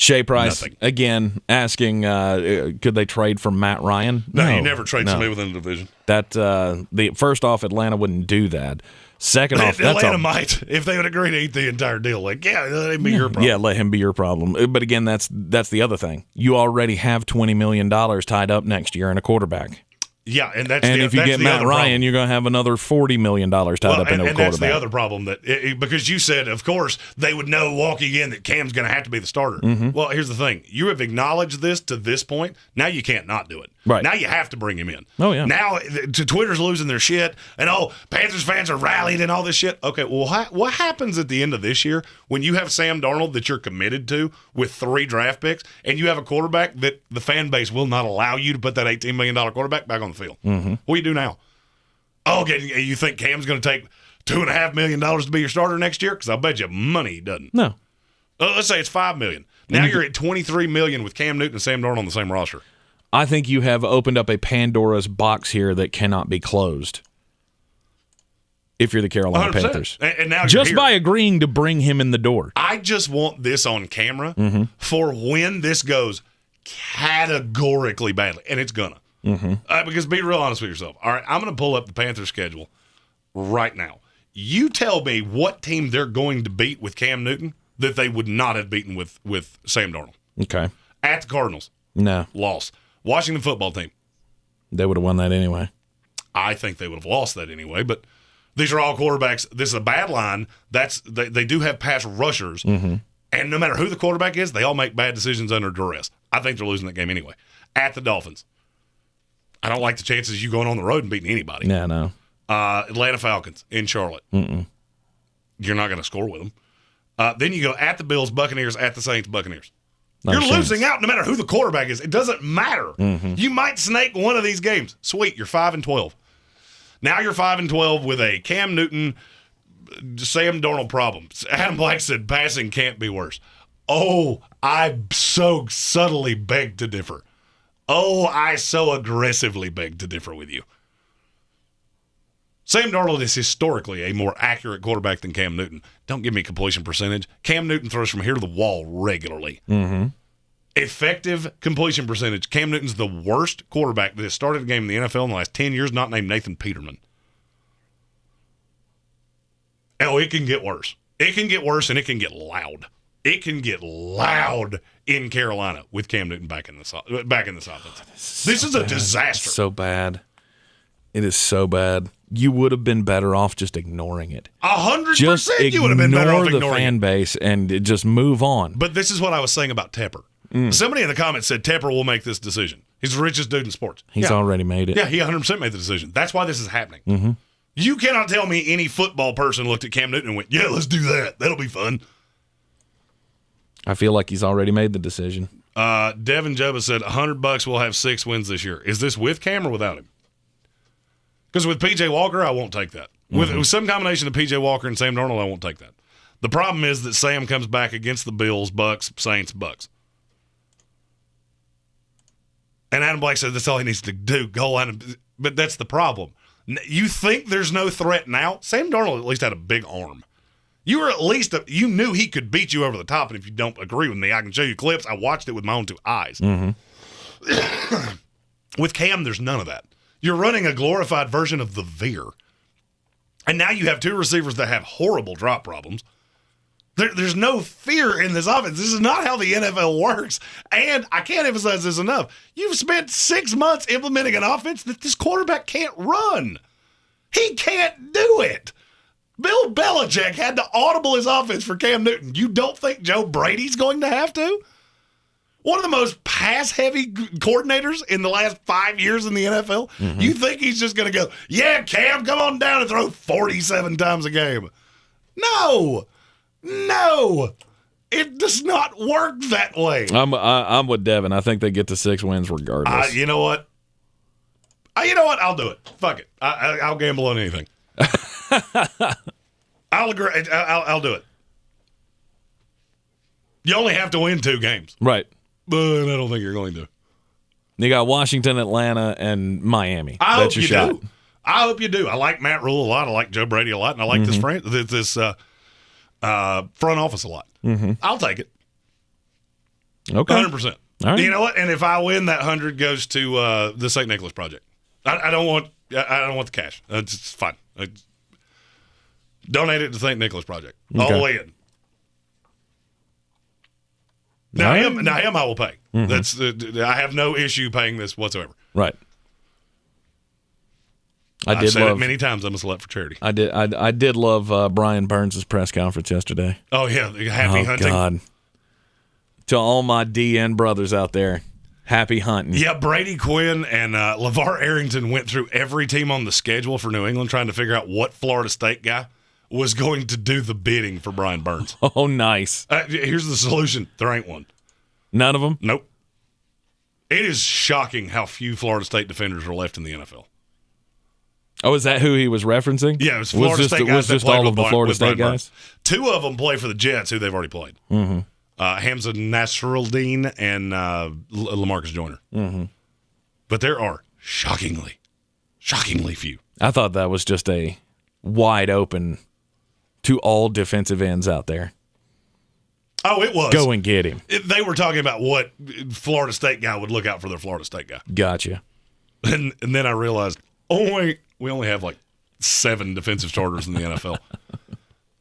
Speaker 3: Shea Price,
Speaker 2: Nothing.
Speaker 3: again, asking could they trade for Matt Ryan?
Speaker 2: No, you never trade somebody within the division.
Speaker 3: First off, Atlanta wouldn't do that. Second off,
Speaker 2: Atlanta might, if they would agree to eat the entire deal. Like, let him be your problem.
Speaker 3: Yeah, let him be your problem. But again, that's the other thing. You already have $20 million tied up next year in a quarterback.
Speaker 2: Yeah, and
Speaker 3: if you get Matt Ryan, you're going to have another $40 million tied up in a quarterback.
Speaker 2: And that's the other problem because you said, of course, they would know walking in that Cam's going to have to be the starter.
Speaker 3: Mm-hmm.
Speaker 2: Well, here's the thing: you have acknowledged this to this point. Now you can't not do it.
Speaker 3: Right
Speaker 2: now you have to bring him in.
Speaker 3: Oh yeah.
Speaker 2: Now Twitter's losing their shit, and Panthers fans are rallied and all this shit. Okay, well, what happens at the end of this year when you have Sam Darnold that you're committed to with 3 draft picks, and you have a quarterback that the fan base will not allow you to put that $18 million quarterback back on the field?
Speaker 3: Mm-hmm.
Speaker 2: What do you do now? Okay, you think Cam's going to take $2.5 million to be your starter next year? Because I bet you money he doesn't.
Speaker 3: No.
Speaker 2: Let's say it's $5 million. Now you're at $23 million with Cam Newton and Sam Darnold on the same roster.
Speaker 3: I think you have opened up a Pandora's box here that cannot be closed if you're the Carolina
Speaker 2: 100%.
Speaker 3: Panthers.
Speaker 2: And now
Speaker 3: just by agreeing to bring him in the door.
Speaker 2: I just want this on camera
Speaker 3: Mm-hmm.
Speaker 2: for when this goes categorically badly, and it's gonna.
Speaker 3: Mm-hmm.
Speaker 2: Because be real honest with yourself. All right, I'm going to pull up the Panthers schedule right now. You tell me what team they're going to beat with Cam Newton that they would not have beaten with Sam Darnold.
Speaker 3: Okay.
Speaker 2: At the Cardinals.
Speaker 3: No.
Speaker 2: Loss. Washington football team.
Speaker 3: They would have won that anyway.
Speaker 2: I think they would have lost that anyway, but these are all quarterbacks. This is a bad line. They do have pass rushers,
Speaker 3: mm-hmm.
Speaker 2: and no matter who the quarterback is, they all make bad decisions under duress. I think they're losing that game anyway. At the Dolphins. I don't like the chances of you going on the road and beating anybody.
Speaker 3: No.
Speaker 2: Atlanta Falcons in Charlotte.
Speaker 3: Mm-mm.
Speaker 2: You're not going to score with them. Then you go at the Bills, Buccaneers, at the Saints, Buccaneers.
Speaker 3: No
Speaker 2: You're
Speaker 3: chance.
Speaker 2: losing out no matter who the quarterback is. It doesn't matter.
Speaker 3: Mm-hmm.
Speaker 2: You might snake one of these games. Sweet, you're 5-12. Now you're 5-12 with a Cam Newton, Sam Darnold problem. Adam Black said passing can't be worse. Oh, I so subtly beg to differ. Oh, I so aggressively beg to differ with you. Sam Darnold is historically a more accurate quarterback than Cam Newton. Don't give me completion percentage. Cam Newton throws from here to the wall regularly.
Speaker 3: Mm-hmm.
Speaker 2: Effective completion percentage. Cam Newton's the worst quarterback that has started a game in the NFL in the last 10 years, not named Nathan Peterman. Oh, it can get worse. It can get worse, and it can get loud. It can get loud in Carolina with Cam Newton back in this offense. This is a disaster.
Speaker 3: So bad. It is so bad. You would have been better off just ignoring it.
Speaker 2: 100% you would have been better off ignoring
Speaker 3: the fan
Speaker 2: it.
Speaker 3: base and just move on.
Speaker 2: But this is what I was saying about Tepper. Somebody in the comments said Tepper will make this decision. He's the richest dude in sports.
Speaker 3: He's already made it.
Speaker 2: Yeah, he 100% made the decision. That's why this is happening.
Speaker 3: Mm-hmm.
Speaker 2: You cannot tell me any football person looked at Cam Newton and went, yeah, let's do that. That'll be fun.
Speaker 3: I feel like he's already made the decision.
Speaker 2: Devin Jubba said $100 we'll have 6 wins this year. Is this with Cam or without him? Because with P.J. Walker, I won't take that. With some combination of P.J. Walker and Sam Darnold, I won't take that. The problem is that Sam comes back against the Bills, Bucks, Saints, Bucks. And Adam Black said that's all he needs to do. Goal line. But that's the problem. You think there's no threat now? Sam Darnold at least had a big arm. You were at least you knew he could beat you over the top. And if you don't agree with me, I can show you clips. I watched it with my own 2 eyes.
Speaker 3: Mm-hmm.
Speaker 2: With Cam, there's none of that. You're running a glorified version of the Veer. And now you have 2 receivers that have horrible drop problems. There's no fear in this offense. This is not how the NFL works. And I can't emphasize this enough. You've spent 6 months implementing an offense that this quarterback can't run. He can't do it. Bill Belichick had to audible his offense for Cam Newton. You don't think Joe Brady's going to have to? One of the most pass-heavy coordinators in the last 5 years in the NFL. Mm-hmm. You think he's just going to go, yeah, Cam, come on down and throw 47 times a game. No, it does not work that way.
Speaker 3: I'm with Devin. I think they get to 6 wins regardless.
Speaker 2: You know what? I'll do it. Fuck it. I'll gamble on anything. I'll agree. I'll do it. You only have to win 2 games.
Speaker 3: Right.
Speaker 2: But I don't think you're going to.
Speaker 3: You got Washington, Atlanta, and Miami.
Speaker 2: I
Speaker 3: That's
Speaker 2: hope
Speaker 3: your
Speaker 2: you
Speaker 3: shot.
Speaker 2: do. I hope you do. I like Matt Rule a lot. I like Joe Brady a lot. And I like this front office a lot.
Speaker 3: Mm-hmm.
Speaker 2: I'll take it.
Speaker 3: Okay.
Speaker 2: 100%.
Speaker 3: All right.
Speaker 2: You know what? And if I win, that 100 goes to the St. Nicholas Project. I don't want the cash. It's fine. Donate it to St. Nicholas Project.
Speaker 3: Okay.
Speaker 2: All in. Now him I will pay. That's I have no issue paying this whatsoever.
Speaker 3: Right.
Speaker 2: I've said it many times. I'm a slut for charity.
Speaker 3: I did love Brian Burns' press conference yesterday.
Speaker 2: Oh yeah, happy hunting.
Speaker 3: God. To all my DN brothers out there, happy hunting.
Speaker 2: Yeah, Brady Quinn and LeVar Arrington went through every team on the schedule for New England trying to figure out what Florida State guy was going to do the bidding for Brian Burns.
Speaker 3: Oh, nice.
Speaker 2: Here's the solution. There ain't one.
Speaker 3: None of them?
Speaker 2: Nope. It is shocking how few Florida State defenders are left in the NFL.
Speaker 3: Oh, is that who he was referencing?
Speaker 2: Yeah, it was Florida State guys.
Speaker 3: Was just all of the Florida State guys?
Speaker 2: Two of them play for the Jets, who they've already played.
Speaker 3: Mm-hmm.
Speaker 2: Hamza Nasruddin and LaMarcus Joyner.
Speaker 3: Mm-hmm.
Speaker 2: But there are shockingly few.
Speaker 3: I thought that was just a wide open to all defensive ends out there.
Speaker 2: Oh, it was.
Speaker 3: Go and get him.
Speaker 2: They were talking about what Florida State guy would look out for their Florida State guy.
Speaker 3: Gotcha.
Speaker 2: And then I realized, oh, wait, we only have like 7 defensive starters in the NFL,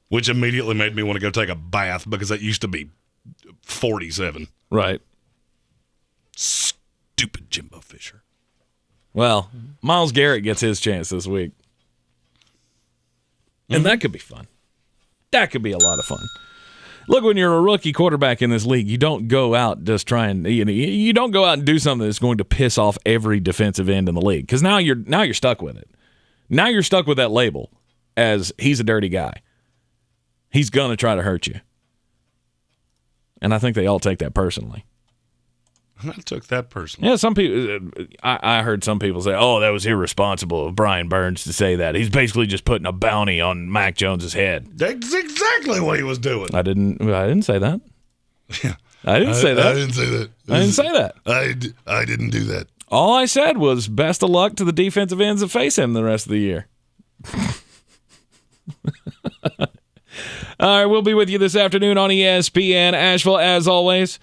Speaker 2: which immediately made me want to go take a bath because that used to be 47.
Speaker 3: Right.
Speaker 2: Stupid Jimbo Fisher.
Speaker 3: Well, Myles Garrett gets his chance this week. And that could be fun. That could be a lot of fun. Look, when you're a rookie quarterback in this league, you don't go out just trying. You don't go out and do something that's going to piss off every defensive end in the league, because now you're stuck with it. Now you're stuck with that label as he's a dirty guy. He's gonna try to hurt you, and I think they all take that personally.
Speaker 2: I took that personally.
Speaker 3: Yeah, some people. I heard some people say, "Oh, that was irresponsible of Brian Burns to say that. He's basically just putting a bounty on Mac Jones's head."
Speaker 2: That's exactly what he was doing.
Speaker 3: I didn't say that.
Speaker 2: Yeah,
Speaker 3: I didn't say that.
Speaker 2: I didn't say that.
Speaker 3: I didn't say that.
Speaker 2: I didn't do that.
Speaker 3: All I said was best of luck to the defensive ends that face him the rest of the year. All right, we'll be with you this afternoon on ESPN Asheville, as always,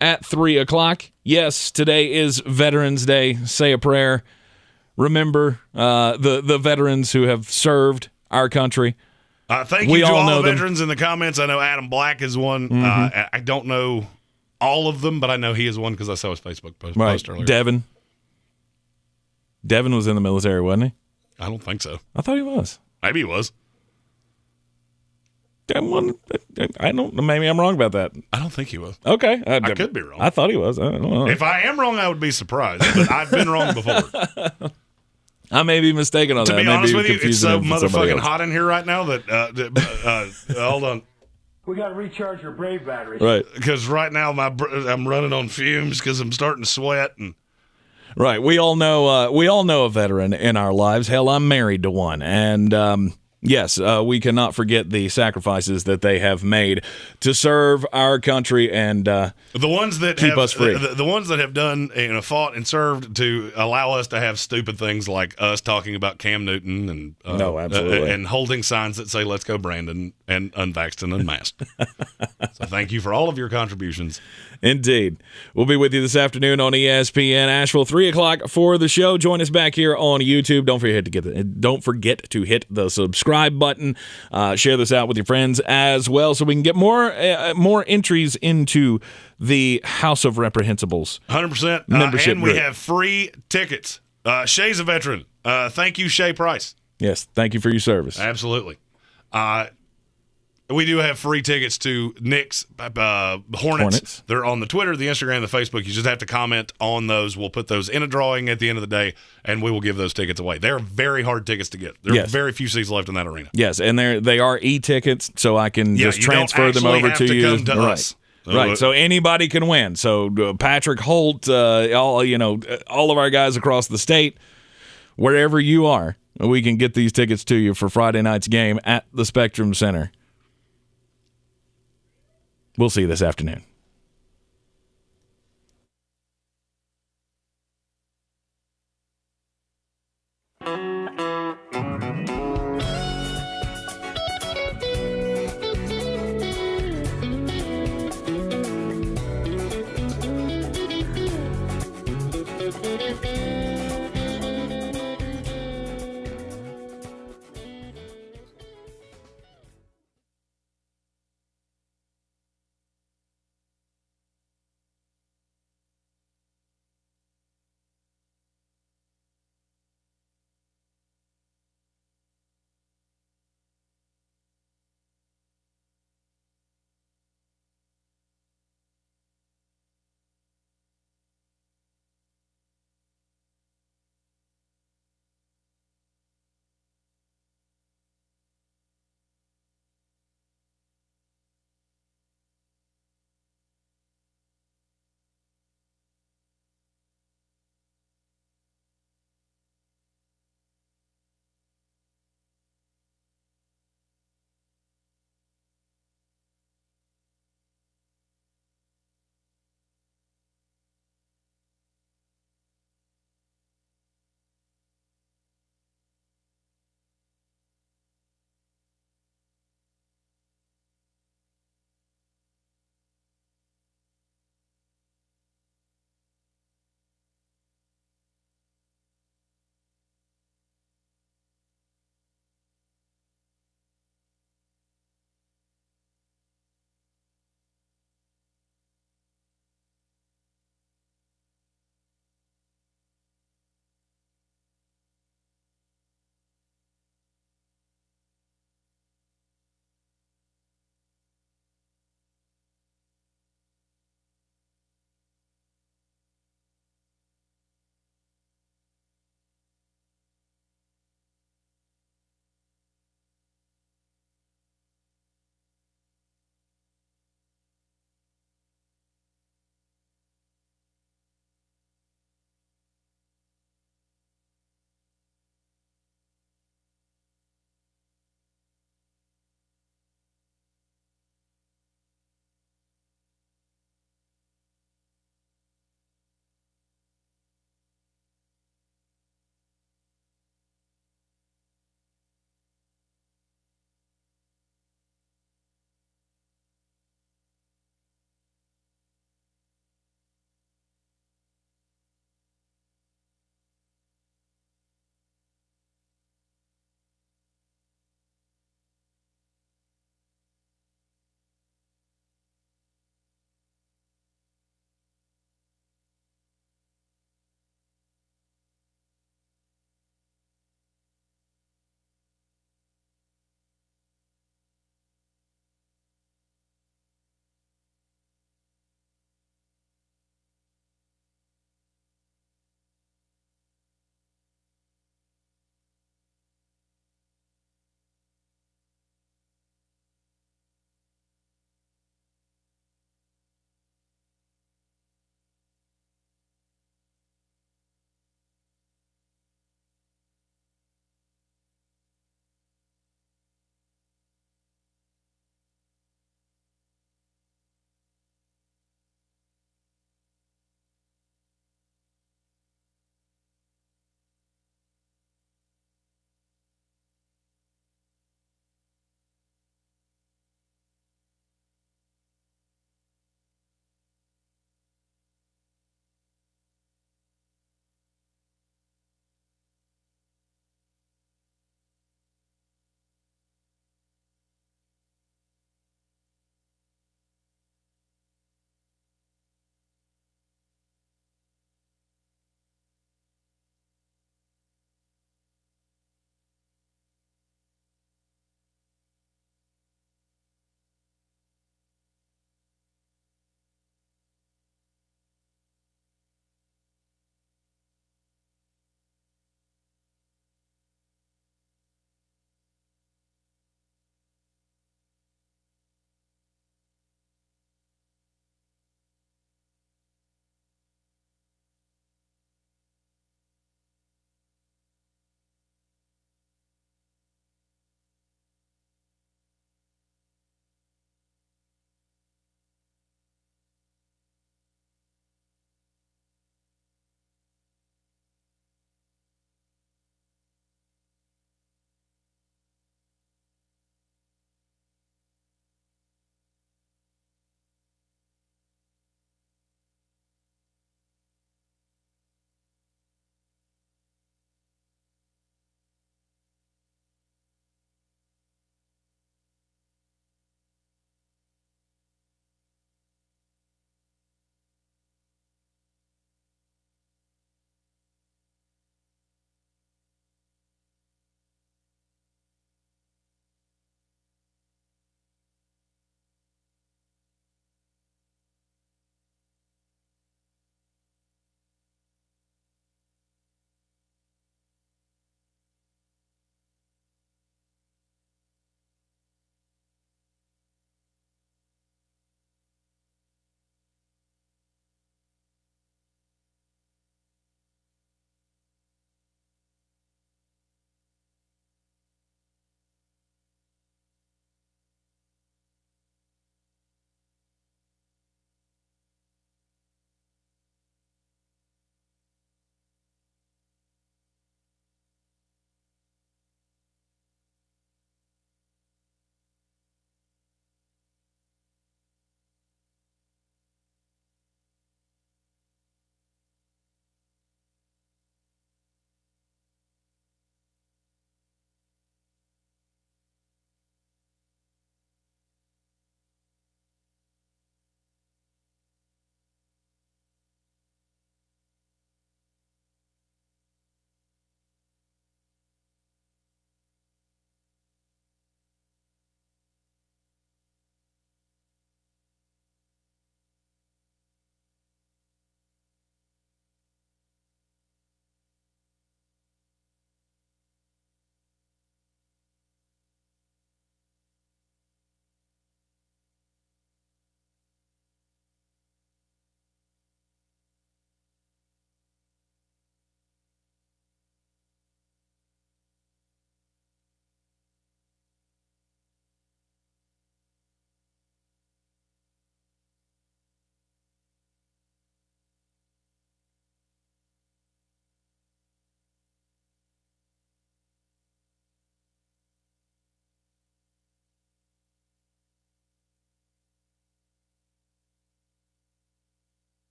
Speaker 3: at 3 o'clock. Yes, today is Veterans Day. Say a prayer. Remember the veterans who have served our country.
Speaker 2: Thank you to all the veterans in the comments. I know Adam Black is one. Mm-hmm. I don't know all of them, but I know he is one because I saw his Facebook post earlier.
Speaker 3: Devin was in the military, wasn't he?
Speaker 2: I don't think so.
Speaker 3: I thought he was.
Speaker 2: Maybe he was.
Speaker 3: I don't. Maybe I'm wrong about that.
Speaker 2: I don't think he was.
Speaker 3: Okay,
Speaker 2: I could be wrong.
Speaker 3: I thought he was. I don't know.
Speaker 2: If I am wrong, I would be surprised. But I've been wrong before.
Speaker 3: I may be mistaken on that.
Speaker 2: To be honest with you, it's so motherfucking hot in here right now that hold on.
Speaker 4: We got to recharge your Brave batteries.
Speaker 3: Right.
Speaker 2: Because right now I'm running on fumes because I'm starting to sweat. And
Speaker 3: right. We all know a veteran in our lives. Hell, I'm married to one. And yes, we cannot forget the sacrifices that they have made to serve our country and
Speaker 2: the ones that
Speaker 3: keep us free.
Speaker 2: The ones that have done, fought and served to allow us to have stupid things like us talking about Cam Newton and
Speaker 3: absolutely.
Speaker 2: And holding signs that say "Let's go, Brandon" and unvaxxed and unmasked. So thank you for all of your contributions.
Speaker 3: Indeed. We'll be with you this afternoon on ESPN Asheville, 3 o'clock for the show. Join us back here on YouTube. Don't forget to hit the subscribe button. Share this out with your friends as well so we can get more entries into the House of Reprehensibles
Speaker 2: 100%.
Speaker 3: membership
Speaker 2: and we
Speaker 3: group.
Speaker 2: have free tickets. Shay's a veteran. Thank you, Shay Price.
Speaker 3: Yes, thank you for your service.
Speaker 2: Absolutely. We do have free tickets to Nick's Hornets. They're on the Twitter, the Instagram, the Facebook. You just have to comment on those. We'll put those in a drawing at the end of the day, and we will give those tickets away. They're very hard tickets to get. There are very few seats left in that arena.
Speaker 3: Yes, and they are e-tickets, so I can just transfer them over to you.
Speaker 2: Come to us.
Speaker 3: Right, so anybody can win. So Patrick Holt, all of our guys across the state, wherever you are, we can get these tickets to you for Friday night's game at the Spectrum Center. We'll see you this afternoon.